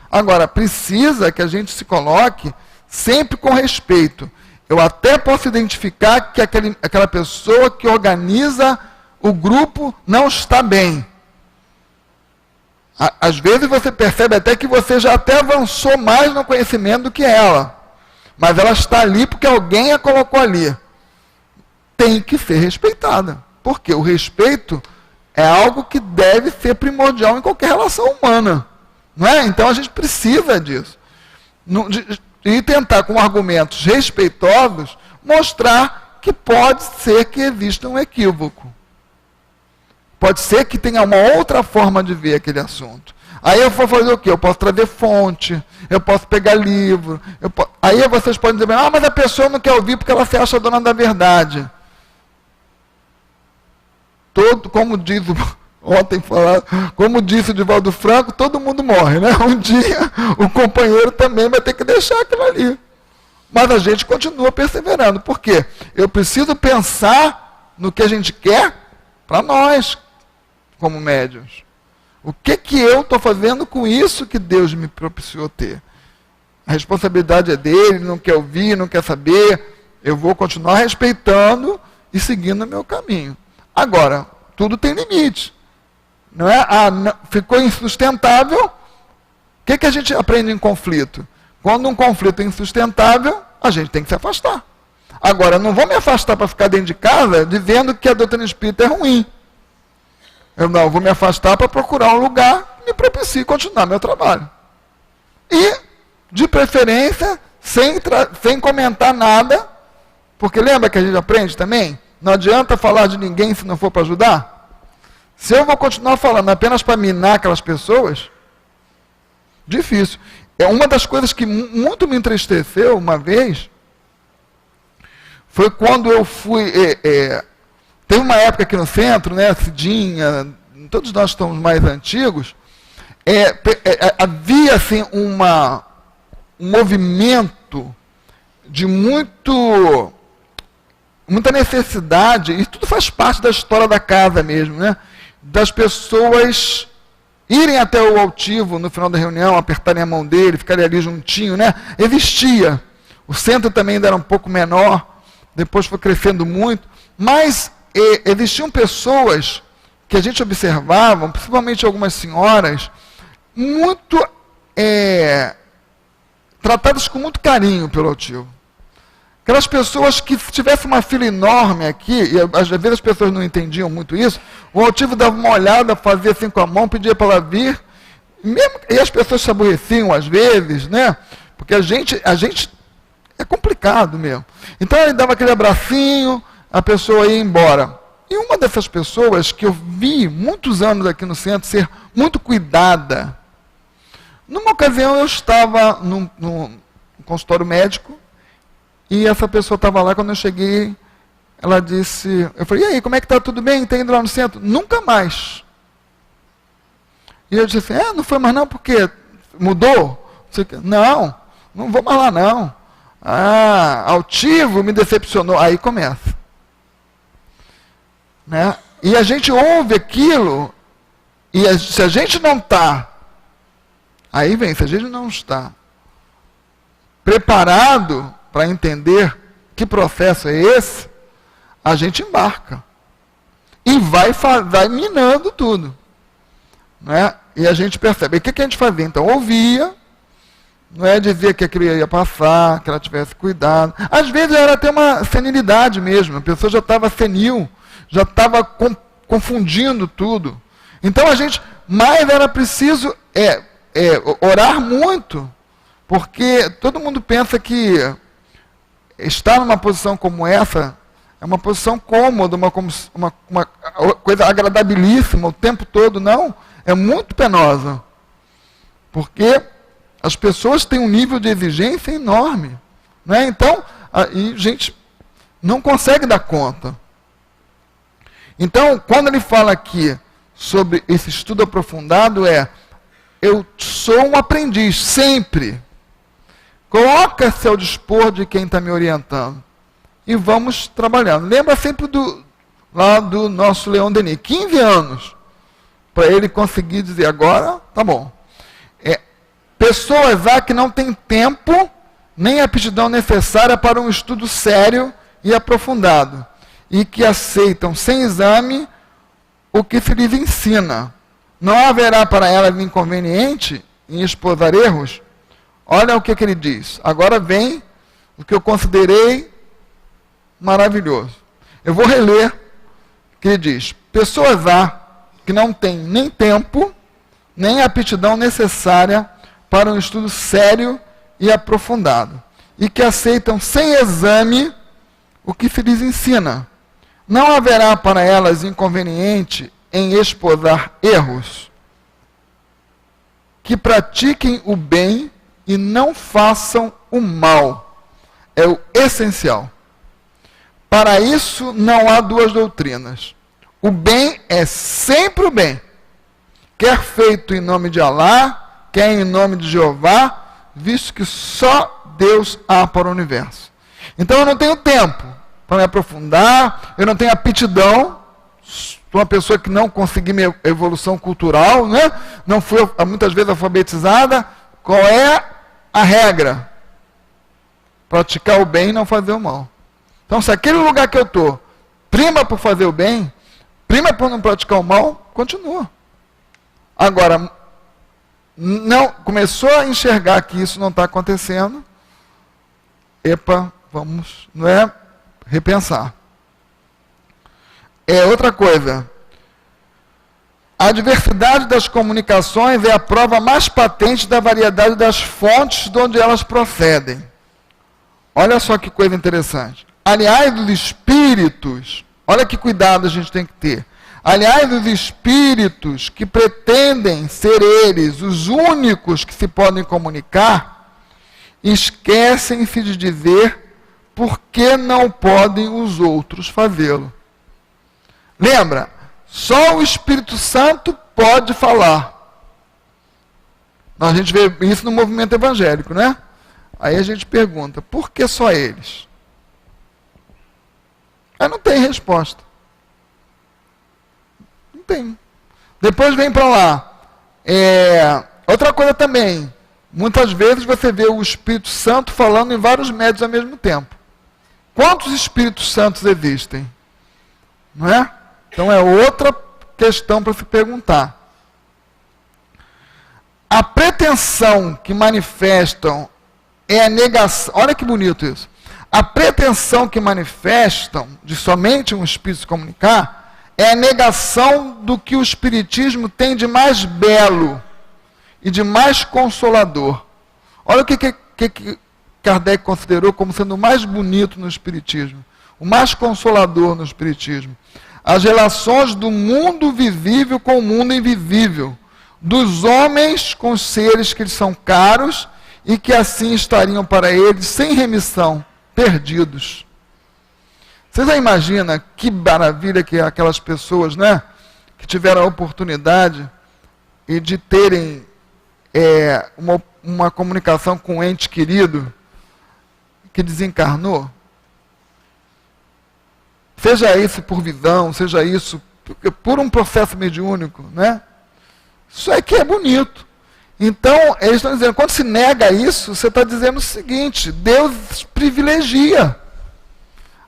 Agora, precisa que a gente se coloque sempre com respeito. Eu até posso identificar que aquela pessoa que organiza o grupo não está bem. Às vezes você percebe até que você já até avançou mais no conhecimento do que ela. Mas ela está ali porque alguém a colocou ali. Tem que ser respeitada. Porque o respeito é algo que deve ser primordial em qualquer relação humana. Não é? Então a gente precisa disso. E tentar, com argumentos respeitosos, mostrar que pode ser que exista um equívoco. Pode ser que tenha uma outra forma de ver aquele assunto. Aí eu vou fazer o quê? Eu posso trazer fonte, eu posso pegar livro. Aí vocês podem dizer, mas a pessoa não quer ouvir porque ela se acha dona da verdade. Como diz ontem falaram, como disse o Divaldo Franco, todo mundo morre, né? Um dia o companheiro também vai ter que deixar aquilo ali. Mas a gente continua perseverando. Por quê? Eu preciso pensar no que a gente quer para nós, como médiuns. O que eu estou fazendo com isso que Deus me propiciou ter? A responsabilidade é dele, ele não quer ouvir, não quer saber. Eu vou continuar respeitando e seguindo o meu caminho. Agora, tudo tem limite. Não é? Ficou insustentável. O que a gente aprende em conflito? Quando um conflito é insustentável, a gente tem que se afastar. Agora, não vou me afastar para ficar dentro de casa dizendo que a doutrina espírita é ruim. Eu vou me afastar para procurar um lugar que me propicie continuar meu trabalho. E, de preferência, sem comentar nada, porque lembra que a gente aprende também? Não adianta falar de ninguém se não for para ajudar. Se eu vou continuar falando apenas para minar aquelas pessoas, difícil. É uma das coisas que muito me entristeceu uma vez, foi quando eu fui... teve uma época aqui no centro, né, Cidinha, todos nós estamos mais antigos, havia assim um movimento de muita necessidade, e tudo faz parte da história da casa mesmo, né, das pessoas irem até o altivo no final da reunião, apertarem a mão dele, ficarem ali juntinho, né? Existia. O centro também ainda era um pouco menor, depois foi crescendo muito, mas existiam pessoas que a gente observava, principalmente algumas senhoras, muito tratadas com muito carinho pelo altivo. Aquelas pessoas que tivessem uma fila enorme aqui, e às vezes as pessoas não entendiam muito isso, o altivo dava uma olhada, fazia assim com a mão, pedia para ela vir, e as pessoas se aborreciam às vezes, né? Porque a gente é complicado mesmo. Então ele dava aquele abracinho, a pessoa ia embora. E uma dessas pessoas que eu vi muitos anos aqui no centro ser muito cuidada, numa ocasião eu estava num consultório médico, e essa pessoa estava lá, quando eu cheguei, ela disse, eu falei, e aí, como é que está? Tudo bem? Está indo lá no centro? Nunca mais. E eu disse assim, não foi mais não, porque mudou? Não vou mais lá não. Altivo me decepcionou. Aí começa. Né? E a gente ouve aquilo, e se a gente não está, aí vem, se a gente não está preparado para entender que processo é esse, a gente embarca. E vai minando tudo. Né? E a gente percebe. E o que a gente fazia? Então, ouvia, não é dizer que aquilo ia passar, que ela tivesse cuidado. Às vezes era até uma senilidade mesmo, a pessoa já estava senil, já estava confundindo tudo. Então mas era preciso orar muito, porque todo mundo pensa que estar numa posição como essa é uma posição cômoda, uma coisa agradabilíssima o tempo todo. Não, é muito penosa. Porque as pessoas têm um nível de exigência enorme. Né? Então, a gente não consegue dar conta. Então, quando ele fala aqui sobre esse estudo aprofundado, eu sou um aprendiz, sempre. Coloca-se ao dispor de quem está me orientando. E vamos trabalhando. Lembra sempre do nosso Leon Denis. 15 anos. Para ele conseguir dizer, agora, tá bom. Pessoas que não têm tempo, nem aptidão necessária para um estudo sério e aprofundado. E que aceitam, sem exame, o que se lhes ensina. não haverá para elas inconveniente em esposar erros. Olha o que ele diz. Agora vem o que eu considerei maravilhoso. Eu vou reler o que ele diz. Pessoas há que não têm nem tempo, nem aptidão necessária para um estudo sério e aprofundado, e que aceitam sem exame o que se lhes ensina. Não haverá para elas inconveniente em esposar erros, que pratiquem o bem e não façam o mal. É o essencial. Para isso não há duas doutrinas. O bem é sempre o bem, quer feito em nome de Alá, quer em nome de Jeová, visto que só Deus há para o universo. Então eu não tenho tempo para me aprofundar, eu não tenho aptidão, sou uma pessoa que não consegui minha evolução cultural, né? Não fui muitas vezes alfabetizada. Qual é a regra? Praticar o bem e não fazer o mal. Então, se aquele lugar que eu estou prima por fazer o bem, prima por não praticar o mal, continua. Agora, não começou a enxergar que isso não está acontecendo, epa, vamos, não é, repensar. Outra coisa, a diversidade das comunicações é a prova mais patente da variedade das fontes de onde elas procedem. Olha só que coisa interessante. Aliás, os espíritos, olha que cuidado a gente tem que ter. Aliás, os espíritos que pretendem ser eles os únicos que se podem comunicar, esquecem-se de dizer por que não podem os outros fazê-lo. Lembra? Só o Espírito Santo pode falar. A gente vê isso no movimento evangélico, né? Aí a gente pergunta, por que só eles? Aí não tem resposta. Não tem. Depois vem para lá. Outra coisa também. Muitas vezes você vê o Espírito Santo falando em vários médios ao mesmo tempo. Quantos Espíritos Santos existem? Não é? Então é outra questão para se perguntar. A pretensão que manifestam é a negação. Olha que bonito isso. A pretensão que manifestam de somente um espírito se comunicar é a negação do que o espiritismo tem de mais belo e de mais consolador. Olha o que Kardec considerou como sendo o mais bonito no espiritismo, o mais consolador no espiritismo. As relações do mundo visível com o mundo invisível, dos homens com os seres que lhes são caros e que assim estariam para eles sem remissão, perdidos. Você já imagina que maravilha que aquelas pessoas, né, que tiveram a oportunidade de terem uma comunicação com um ente querido que desencarnou? Seja isso por visão, seja isso por um processo mediúnico, né? Isso aqui é bonito. Então, eles estão dizendo, quando se nega isso, você está dizendo o seguinte, Deus privilegia.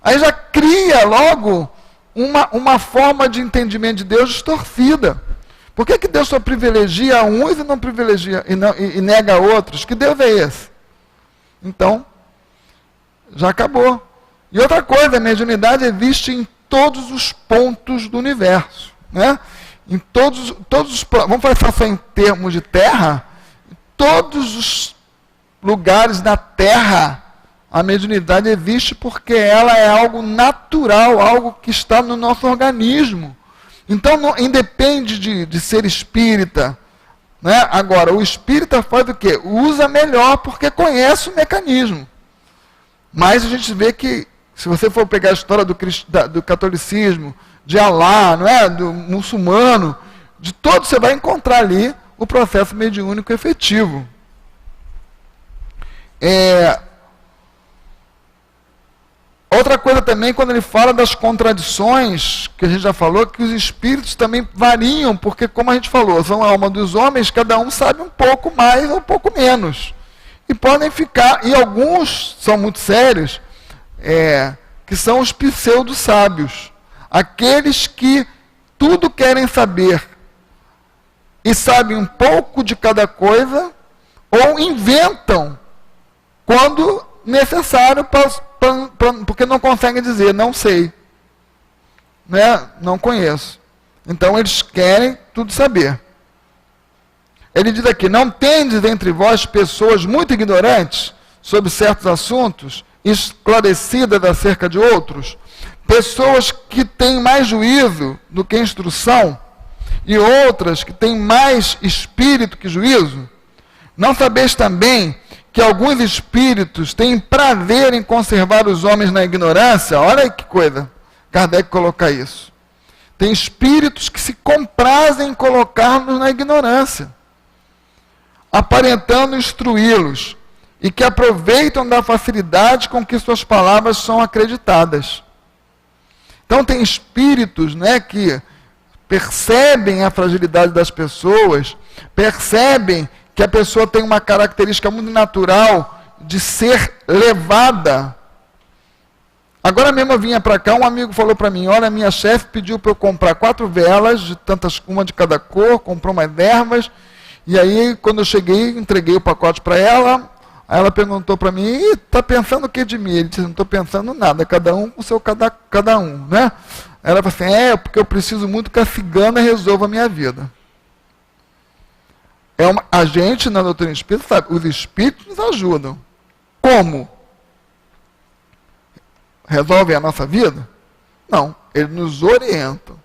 Aí já cria logo uma forma de entendimento de Deus distorcida. Por que Deus só privilegia uns e não privilegia e nega outros? Que Deus é esse? Então, já acabou. E outra coisa, a mediunidade existe em todos os pontos do universo, né? Em todos os, vamos falar só em termos de terra, em todos os lugares da terra, a mediunidade existe porque ela é algo natural, algo que está no nosso organismo. Então, não independe de ser espírita, né? Agora, o espírita faz o quê? Usa melhor porque conhece o mecanismo. Mas a gente vê que, se você for pegar a história do catolicismo, de Alá, não é? Do muçulmano, de todos, você vai encontrar ali o processo mediúnico efetivo. Outra coisa também, quando ele fala das contradições, que a gente já falou, que os espíritos também variam, porque, como a gente falou, são a alma dos homens, cada um sabe um pouco mais ou um pouco menos. E podem ficar, e alguns são muito sérios, que são os pseudo-sábios. Aqueles que tudo querem saber e sabem um pouco de cada coisa, ou inventam quando necessário, porque não conseguem dizer, não sei, né? Não conheço. Então eles querem tudo saber. Ele diz aqui, não tendes entre vós pessoas muito ignorantes sobre certos assuntos, esclarecidas acerca de outros, pessoas que têm mais juízo do que instrução, e outras que têm mais espírito que juízo? Não sabeis também que alguns espíritos têm prazer em conservar os homens na ignorância? Olha aí que coisa, Kardec coloca isso. Tem espíritos que se comprazem em colocar-nos na ignorância, aparentando instruí-los, e que aproveitam da facilidade com que suas palavras são acreditadas. Então tem espíritos, né, que percebem a fragilidade das pessoas, percebem que a pessoa tem uma característica muito natural de ser levada. Agora mesmo eu vinha para cá, um amigo falou para mim, olha, minha chefe pediu para eu comprar 4 velas, uma de cada cor, comprou umas ervas, e aí quando eu cheguei, entreguei o pacote para ela, aí ela perguntou para mim, está pensando o que de mim? Ele disse, não estou pensando nada, cada um com o seu cada um, né? Ela falou assim, porque eu preciso muito que a cigana resolva a minha vida. A gente, na doutrina espírita, sabe, os espíritos nos ajudam. Como? Resolvem a nossa vida? Não, eles nos orientam.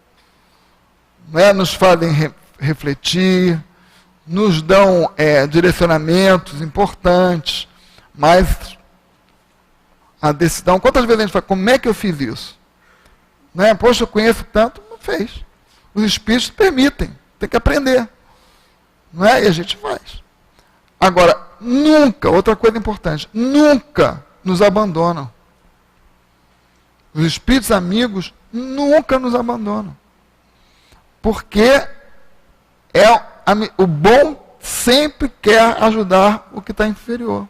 Né? Nos fazem refletir, nos dão direcionamentos importantes, mas a decisão, quantas vezes a gente fala, como é que eu fiz isso? Né? Poxa, eu conheço tanto, não fez. Os espíritos permitem, tem que aprender. Não é? E a gente faz. Agora, nunca, outra coisa importante, nunca nos abandonam. Os espíritos amigos nunca nos abandonam. Porque o bom sempre quer ajudar o que está inferior.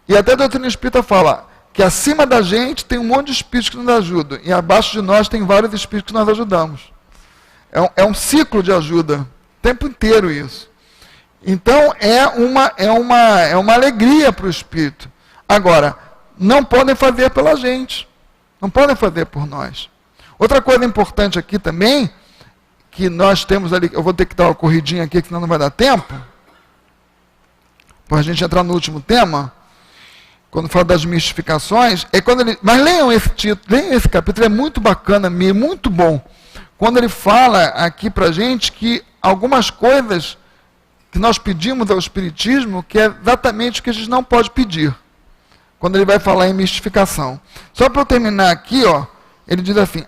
E até a doutrina espírita fala que acima da gente tem um monte de espíritos que nos ajudam, e abaixo de nós tem vários espíritos que nós ajudamos. É um ciclo de ajuda, o tempo inteiro isso. Então é uma alegria para o espírito. Agora, não podem fazer pela gente, não podem fazer por nós. Outra coisa importante aqui também, que nós temos ali, eu vou ter que dar uma corridinha aqui, senão não vai dar tempo, para a gente entrar no último tema, quando fala das mistificações, mas leiam esse título, leiam esse capítulo, é muito bacana mesmo, muito bom. Quando ele fala aqui para a gente que algumas coisas que nós pedimos ao Espiritismo, que é exatamente o que a gente não pode pedir, quando ele vai falar em mistificação. Só para eu terminar aqui, ele diz assim,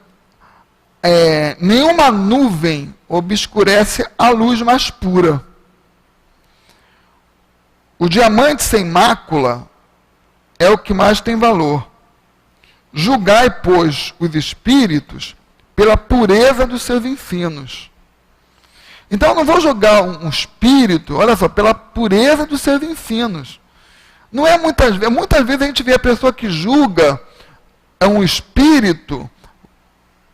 nenhuma nuvem obscurece a luz mais pura. O diamante sem mácula é o que mais tem valor. Julgai, pois, os espíritos pela pureza dos seus ensinos. Então eu não vou julgar um espírito, olha só, pela pureza dos seus ensinos. Não é muitas vezes a gente vê a pessoa que julga um espírito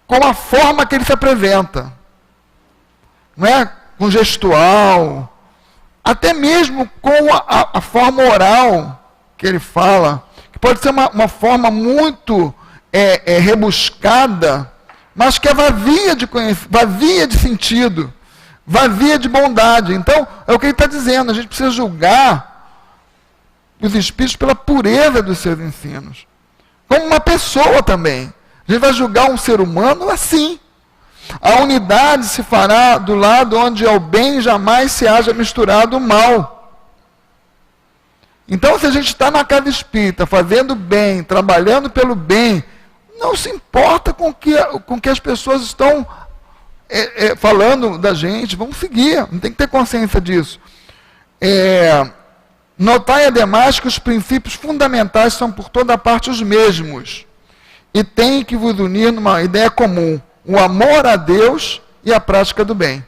com a forma que ele se apresenta. Não é? Com gestual, até mesmo com a forma oral que ele fala, que pode ser uma forma muito rebuscada, mas que é vazia de conhecimento, vazia de sentido, vazia de bondade. Então, é o que ele está dizendo, a gente precisa julgar os espíritos pela pureza dos seus ensinos. Como uma pessoa também. A gente vai julgar um ser humano assim. A unidade se fará do lado onde ao bem jamais se haja misturado o mal. Então, se a gente está na casa espírita, fazendo bem, trabalhando pelo bem, não se importa com que as pessoas estão falando da gente, vamos seguir, não tem que ter consciência disso. Notai, ademais, que os princípios fundamentais são por toda parte os mesmos, e tem que vos unir numa ideia comum, o amor a Deus e a prática do bem.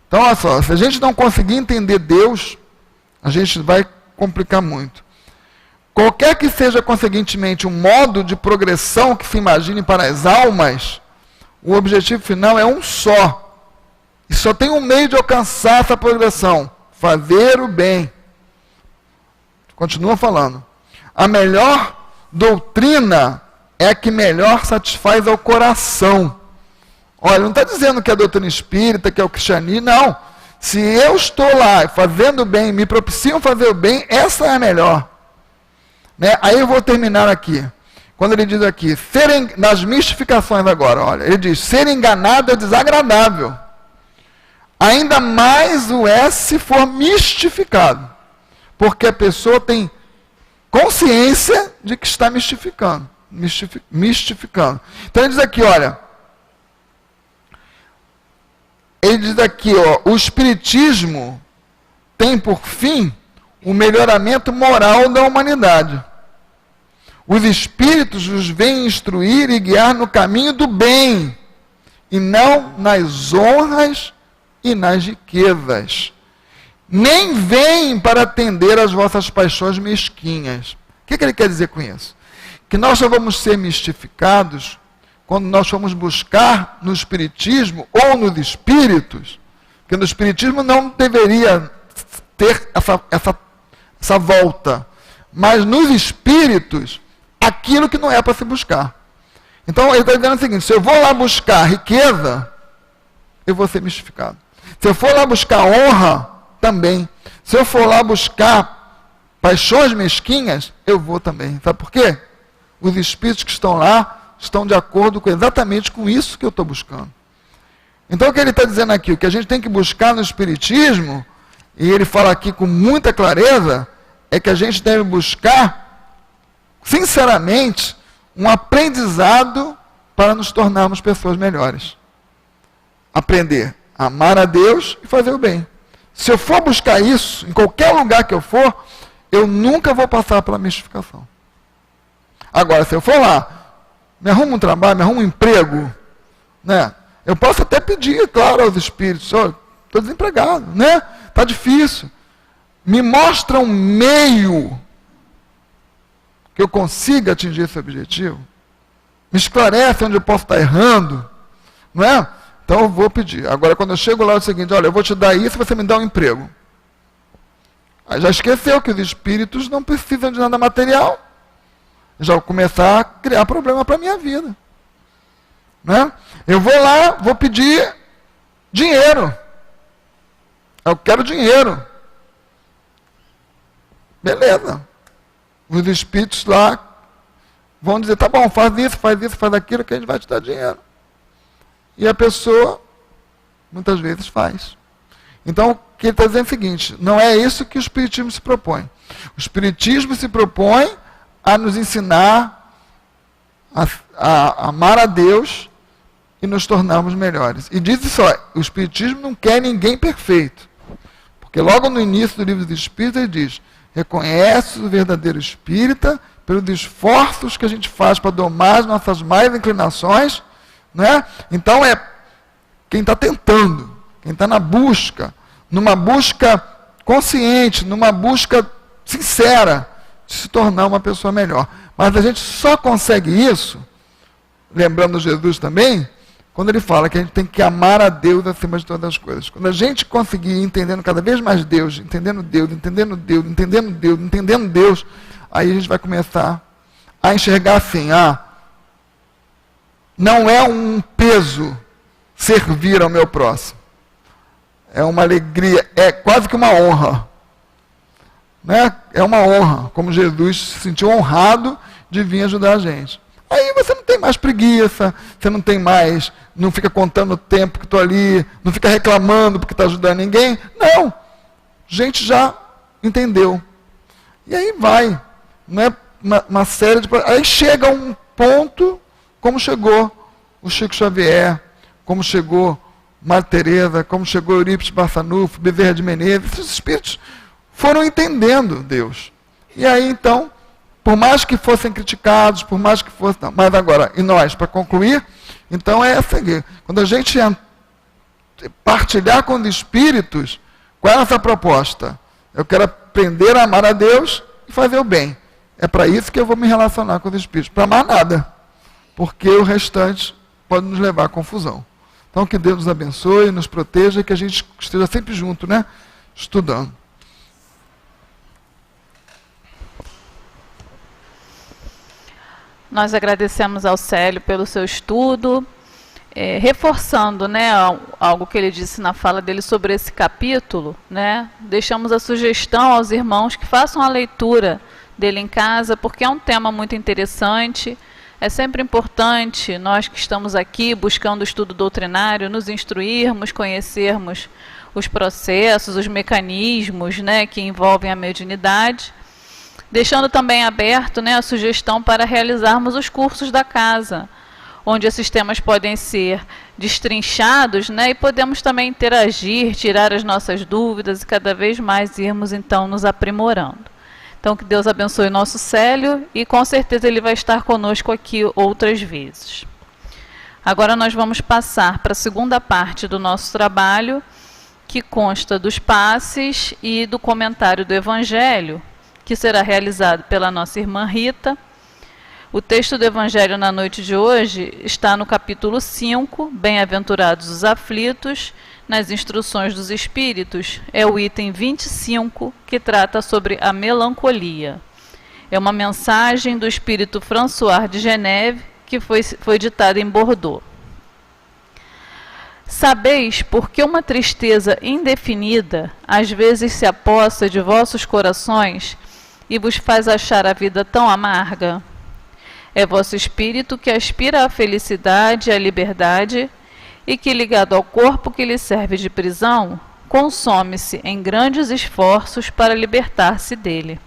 Então, olha só, se a gente não conseguir entender Deus, a gente vai complicar muito. Qualquer que seja, conseguintemente, um modo de progressão que se imagine para as almas, o objetivo final é um só, E só tem um meio de alcançar essa progressão: fazer o bem. Continua falando. A melhor doutrina é a que melhor satisfaz ao coração. Olha, não está dizendo que é a doutrina espírita, que é o cristianismo, não. Se eu estou lá fazendo o bem, me propiciam fazer o bem, essa é a melhor. Né? Aí eu vou terminar aqui. Quando ele diz aqui, nas mistificações agora, olha, ele diz, ser enganado é desagradável. Ainda mais o é se for mistificado. Porque a pessoa tem consciência de que está mistificando. Então ele diz aqui, olha, ele diz aqui, ó, o espiritismo tem por fim o melhoramento moral da humanidade. Os espíritos os vêm instruir e guiar no caminho do bem, e não nas honras e nas riquezas. Nem vêm para atender às vossas paixões mesquinhas. O que ele quer dizer com isso? Que nós só vamos ser mistificados quando nós formos buscar no espiritismo ou nos espíritos, porque no espiritismo não deveria ter essa volta, mas nos espíritos, aquilo que não é para se buscar. Então ele está dizendo o seguinte: se eu vou lá buscar riqueza, eu vou ser mistificado. Se eu for lá buscar honra, também. Se eu for lá buscar paixões mesquinhas, eu vou também. Sabe por quê? Os espíritos que estão lá estão de acordo exatamente com isso que eu estou buscando. Então o que ele está dizendo aqui, o que a gente tem que buscar no espiritismo, e ele fala aqui com muita clareza, é que a gente deve buscar, sinceramente, um aprendizado para nos tornarmos pessoas melhores. Aprender a amar a Deus e fazer o bem. Se eu for buscar isso, em qualquer lugar que eu for, eu nunca vou passar pela mistificação. Agora, se eu for lá, me arrumo um trabalho, me arrumo um emprego, né? Eu posso até pedir, claro, aos espíritos, estou desempregado, né? Está difícil. Me mostra um meio que eu consiga atingir esse objetivo. Me esclarece onde eu posso estar errando, não é? Então eu vou pedir. Agora, quando eu chego lá, é o seguinte: olha, eu vou te dar isso, você me dá um emprego. Aí já esqueceu que os espíritos não precisam de nada material. Já vou começar a criar problema para a minha vida. Né? Eu vou lá, vou pedir dinheiro. Eu quero dinheiro. Beleza. Os espíritos lá vão dizer: tá bom, faz isso, faz aquilo, que a gente vai te dar dinheiro. E a pessoa, muitas vezes, faz. Então, o que ele está dizendo é o seguinte: não é isso que o espiritismo se propõe. O espiritismo se propõe a nos ensinar a amar a Deus e nos tornarmos melhores. E diz isso, o espiritismo não quer ninguém perfeito. Porque logo no início do livro dos Espíritos ele diz: reconhece o verdadeiro espírita pelos esforços que a gente faz para domar as nossas más inclinações, né? Então é quem está tentando, quem está na busca, numa busca consciente, numa busca sincera de se tornar uma pessoa melhor. Mas a gente só consegue isso, lembrando Jesus também, quando ele fala que a gente tem que amar a Deus acima de todas as coisas. Quando a gente conseguir ir entendendo cada vez mais Deus, entendendo Deus, aí a gente vai começar a enxergar assim: não é um peso servir ao meu próximo. É uma alegria, é quase que uma honra. Né? É uma honra, como Jesus se sentiu honrado de vir ajudar a gente. Aí você não tem mais preguiça, você não fica contando o tempo que estou ali, não fica reclamando porque está ajudando ninguém. Não, a gente já entendeu. E aí vai, né? uma série de... Aí chega um ponto, como chegou o Chico Xavier, como chegou Madre Teresa, como chegou Eurípides Barçanufo, Bezerra de Menezes. Esses espíritos foram entendendo Deus. E aí, então, por mais que fossem criticados, por mais que fossem... Não, mas agora, e nós, para concluir, então é seguir. Quando a gente partilhar com os espíritos, qual é essa proposta? Eu quero aprender a amar a Deus e fazer o bem. É para isso que eu vou me relacionar com os espíritos. Para mais nada. Porque o restante pode nos levar à confusão. Então, que Deus nos abençoe, nos proteja e que a gente esteja sempre junto, né? Estudando. Nós agradecemos ao Célio pelo seu estudo, reforçando, né, algo que ele disse na fala dele sobre esse capítulo, né? Deixamos a sugestão aos irmãos que façam a leitura dele em casa, porque é um tema muito interessante. É sempre importante nós que estamos aqui buscando o estudo doutrinário, nos instruirmos, conhecermos os processos, os mecanismos, né, que envolvem a mediunidade, deixando também aberto, né, a sugestão para realizarmos os cursos da casa, onde esses temas podem ser destrinchados, né, e podemos também interagir, tirar as nossas dúvidas e cada vez mais irmos então nos aprimorando. Então, que Deus abençoe o nosso Célio e com certeza ele vai estar conosco aqui outras vezes. Agora nós vamos passar para a segunda parte do nosso trabalho, que consta dos passes e do comentário do Evangelho, que será realizado pela nossa irmã Rita. O texto do Evangelho na noite de hoje está no capítulo 5, Bem-aventurados os aflitos, nas instruções dos Espíritos, é o item 25, que trata sobre a melancolia. É uma mensagem do Espírito François de Geneve, que foi ditada em Bordeaux. Sabeis por que uma tristeza indefinida às vezes se apossa de vossos corações e vos faz achar a vida tão amarga? É vosso espírito que aspira à felicidade e à liberdade e que, ligado ao corpo que lhe serve de prisão, consome-se em grandes esforços para libertar-se dele.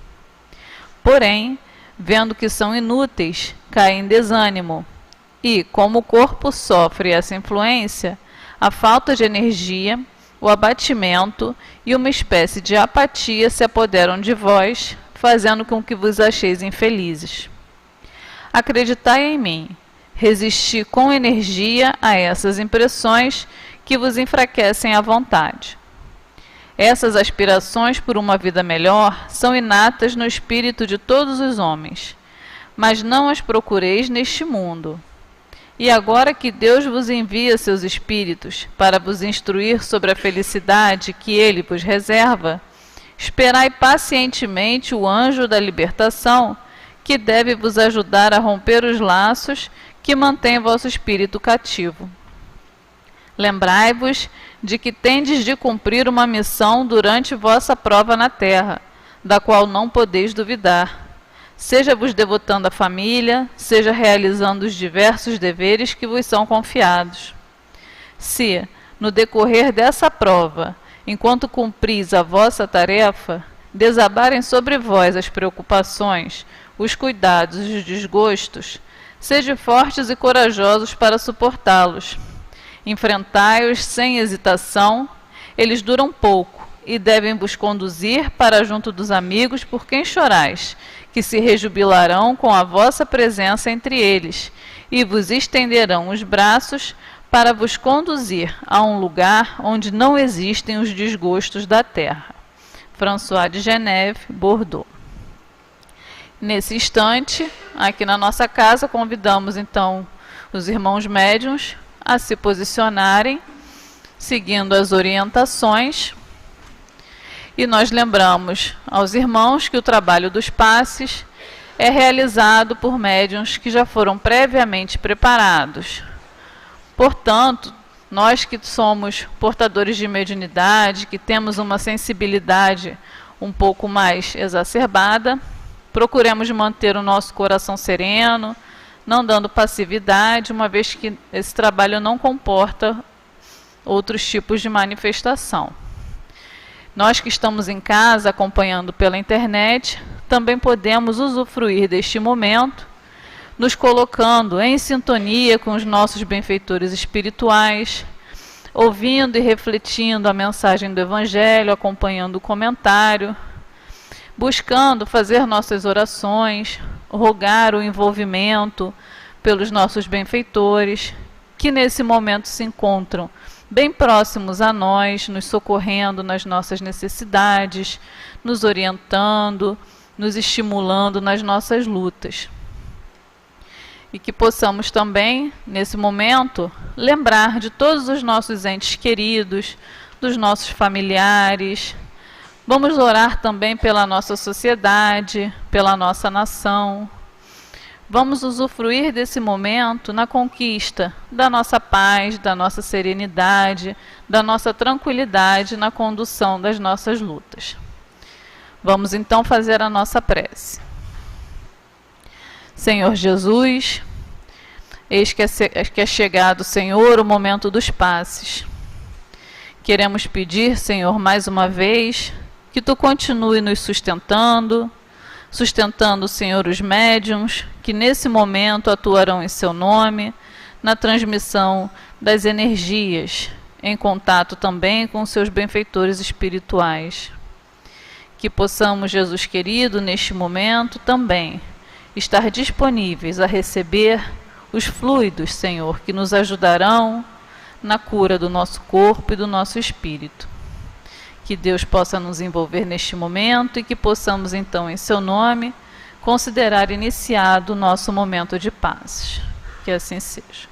Porém, vendo que são inúteis, cai em desânimo e, como o corpo sofre essa influência, a falta de energia, o abatimento e uma espécie de apatia se apoderam de vós, fazendo com que vos acheis infelizes. Acreditai em mim, resisti com energia a essas impressões que vos enfraquecem a vontade. Essas aspirações por uma vida melhor são inatas no espírito de todos os homens, mas não as procureis neste mundo. E agora que Deus vos envia seus espíritos para vos instruir sobre a felicidade que Ele vos reserva, esperai pacientemente o anjo da libertação, que deve vos ajudar a romper os laços que mantêm vosso espírito cativo. Lembrai-vos de que tendes de cumprir uma missão durante vossa prova na terra, da qual não podeis duvidar. Seja vos devotando à família, seja realizando os diversos deveres que vos são confiados. Se, no decorrer dessa prova, enquanto cumpris a vossa tarefa, desabarem sobre vós as preocupações, os cuidados e os desgostos, sede fortes e corajosos para suportá-los. Enfrentai-os sem hesitação, eles duram pouco e devem vos conduzir para junto dos amigos por quem chorais, que se rejubilarão com a vossa presença entre eles e vos estenderão os braços para vos conduzir a um lugar onde não existem os desgostos da terra. François de Geneve, Bordeaux. Nesse instante, aqui na nossa casa, convidamos então os irmãos médiuns a se posicionarem, seguindo as orientações. E nós lembramos aos irmãos que o trabalho dos passes é realizado por médiuns que já foram previamente preparados. Portanto, nós que somos portadores de mediunidade, que temos uma sensibilidade um pouco mais exacerbada, procuremos manter o nosso coração sereno, não dando passividade, uma vez que esse trabalho não comporta outros tipos de manifestação. Nós que estamos em casa, acompanhando pela internet, também podemos usufruir deste momento, nos colocando em sintonia com os nossos benfeitores espirituais, ouvindo e refletindo a mensagem do Evangelho, acompanhando o comentário, buscando fazer nossas orações, rogar o envolvimento pelos nossos benfeitores, que nesse momento se encontram bem próximos a nós, nos socorrendo nas nossas necessidades, nos orientando, nos estimulando nas nossas lutas. E que possamos também, nesse momento, lembrar de todos os nossos entes queridos, dos nossos familiares. Vamos orar também pela nossa sociedade, pela nossa nação. Vamos usufruir desse momento na conquista da nossa paz, da nossa serenidade, da nossa tranquilidade na condução das nossas lutas. Vamos então fazer a nossa prece. Senhor Jesus, eis que é chegado, Senhor, o momento dos passes. Queremos pedir, Senhor, mais uma vez, que Tu continue nos sustentando, Senhor, os médiuns, que nesse momento atuarão em Seu nome, na transmissão das energias, em contato também com Seus benfeitores espirituais. Que possamos, Jesus querido, neste momento também, estar disponíveis a receber os fluidos, Senhor, que nos ajudarão na cura do nosso corpo e do nosso espírito. Que Deus possa nos envolver neste momento e que possamos, então, em Seu nome, considerar iniciado o nosso momento de paz. Que assim seja.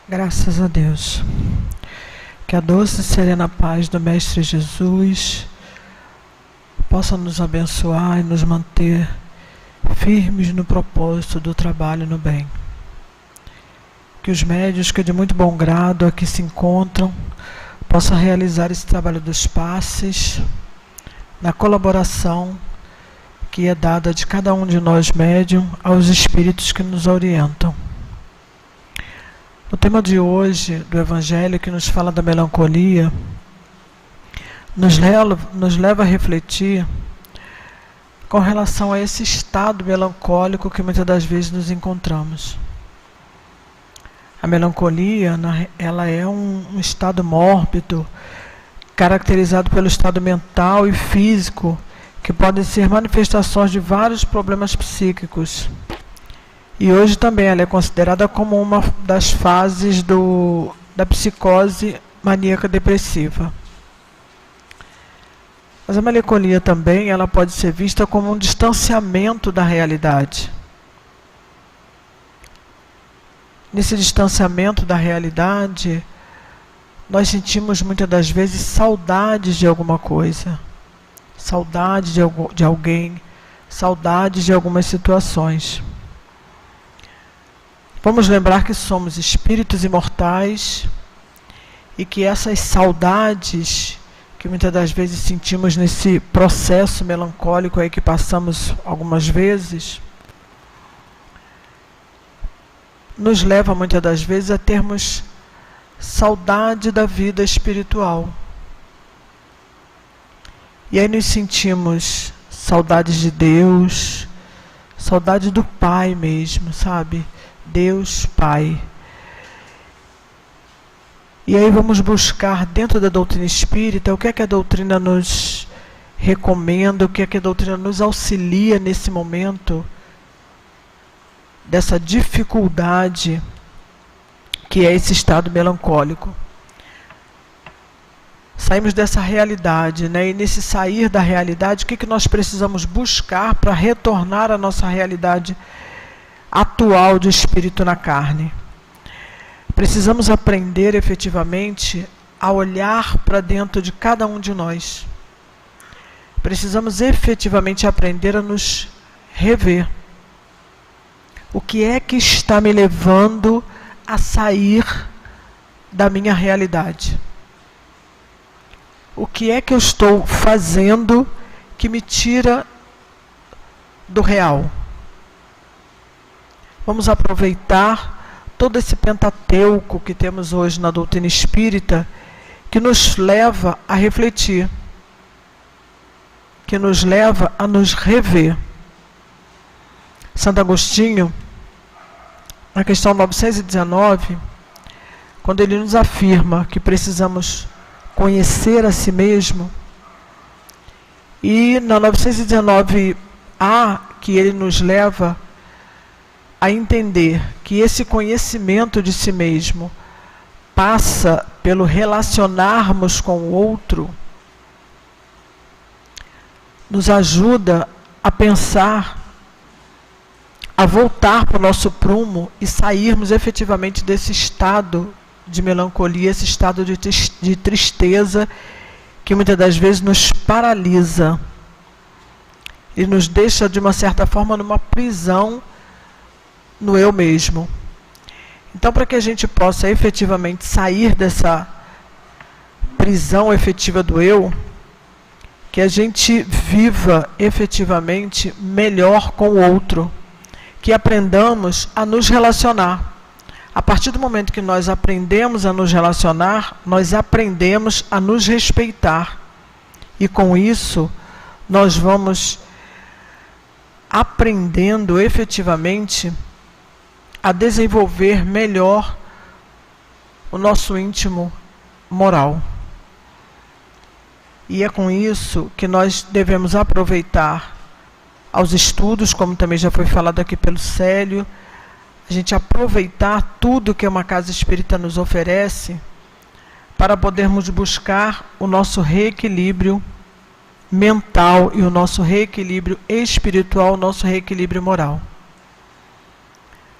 Graças a Deus. Que a doce e serena paz do Mestre Jesus possa nos abençoar e nos manter firmes no propósito do trabalho no bem. Que os médiuns que de muito bom grado aqui se encontram possam realizar esse trabalho dos passes na colaboração que é dada de cada um de nós médium aos espíritos que nos orientam. O tema de hoje do Evangelho, que nos fala da melancolia, nos leva a refletir com relação a esse estado melancólico que muitas das vezes nos encontramos. A melancolia, ela é um estado mórbido, caracterizado pelo estado mental e físico, que podem ser manifestações de vários problemas psíquicos. E hoje também ela é considerada como uma das fases da psicose maníaca depressiva. Mas a melancolia também ela pode ser vista como um distanciamento da realidade. Nesse distanciamento da realidade, nós sentimos muitas das vezes saudades de alguma coisa, saudade de alguém, saudade de algumas situações. Vamos lembrar que somos espíritos imortais e que essas saudades que muitas das vezes sentimos nesse processo melancólico aí que passamos algumas vezes, nos leva muitas das vezes a termos saudade da vida espiritual. E aí nos sentimos saudades de Deus, saudade do Pai mesmo, sabe? Deus Pai. E aí vamos buscar dentro da doutrina espírita o que é que a doutrina nos recomenda, o que é que a doutrina nos auxilia nesse momento dessa dificuldade que é esse estado melancólico. Saímos dessa realidade, né? E nesse sair da realidade, o que nós precisamos buscar para retornar à nossa realidade atual de espírito na carne? Precisamos aprender efetivamente a olhar para dentro de cada um de nós. Precisamos efetivamente aprender a nos rever. O que é que está me levando a sair da minha realidade? O que é que eu estou fazendo que me tira do real? Vamos aproveitar todo esse pentateuco que temos hoje na doutrina espírita, que nos leva a refletir, que nos leva a nos rever. Santo Agostinho, na questão 919, quando ele nos afirma que precisamos conhecer a si mesmo, e na 919A, que ele nos leva a entender que esse conhecimento de si mesmo passa pelo relacionarmos com o outro, nos ajuda a pensar a voltar para o nosso prumo e sairmos efetivamente desse estado de melancolia, esse estado de tristeza que muitas das vezes nos paralisa e nos deixa, de uma certa forma, numa prisão no eu mesmo. Então, para que a gente possa efetivamente sair dessa prisão efetiva do eu, que a gente viva efetivamente melhor com o outro, que aprendamos a nos relacionar. A partir do momento que nós aprendemos a nos relacionar, nós aprendemos a nos respeitar. E com isso, nós vamos aprendendo efetivamente a desenvolver melhor o nosso íntimo moral. E é com isso que nós devemos aproveitar aos estudos, como também já foi falado aqui pelo Célio, a gente aproveitar tudo que uma casa espírita nos oferece para podermos buscar o nosso reequilíbrio mental e o nosso reequilíbrio espiritual, o nosso reequilíbrio moral.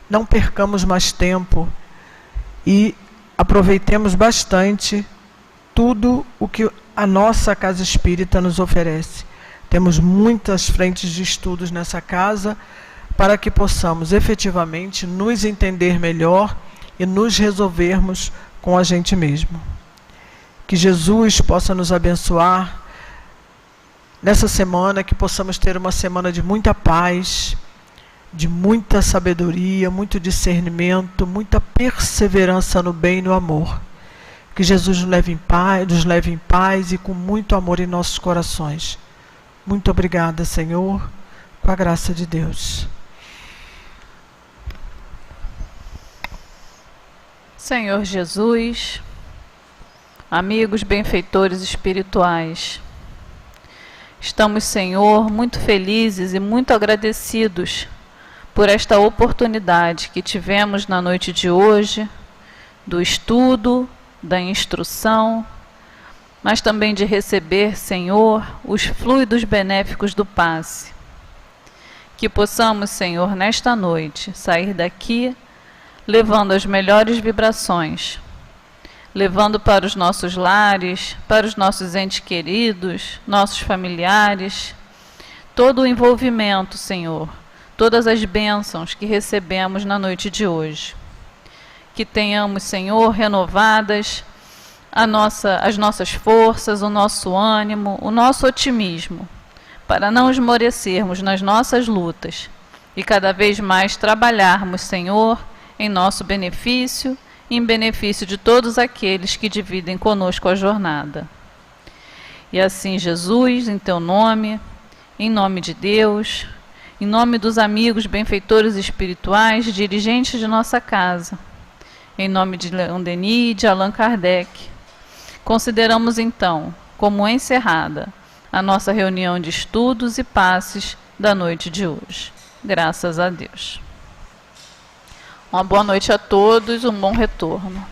Não percamos mais tempo e aproveitemos bastante tudo o que a nossa casa espírita nos oferece. Temos muitas frentes de estudos nessa casa para que possamos efetivamente nos entender melhor e nos resolvermos com a gente mesmo. Que Jesus possa nos abençoar nessa semana, que possamos ter uma semana de muita paz, de muita sabedoria, muito discernimento, muita perseverança no bem e no amor. Que Jesus nos leve em paz e com muito amor em nossos corações. Muito obrigada, Senhor, com a graça de Deus. Senhor Jesus, amigos benfeitores espirituais, estamos, Senhor, muito felizes e muito agradecidos por esta oportunidade que tivemos na noite de hoje, do estudo, da instrução, mas também de receber, Senhor, os fluidos benéficos do passe. Que possamos, Senhor, nesta noite, sair daqui levando as melhores vibrações, levando para os nossos lares, para os nossos entes queridos, nossos familiares, todo o envolvimento, Senhor, todas as bênçãos que recebemos na noite de hoje. Que tenhamos, Senhor, renovadas as nossas forças, o nosso ânimo, o nosso otimismo, para não esmorecermos nas nossas lutas e cada vez mais trabalharmos, Senhor, em nosso benefício e em benefício de todos aqueles que dividem conosco a jornada. E assim, Jesus, em Teu nome, em nome de Deus, em nome dos amigos benfeitores espirituais, dirigentes de nossa casa, em nome de Leon Denis e de Allan Kardec, consideramos então como encerrada a nossa reunião de estudos e passes da noite de hoje. Graças a Deus. Uma boa noite a todos, um bom retorno.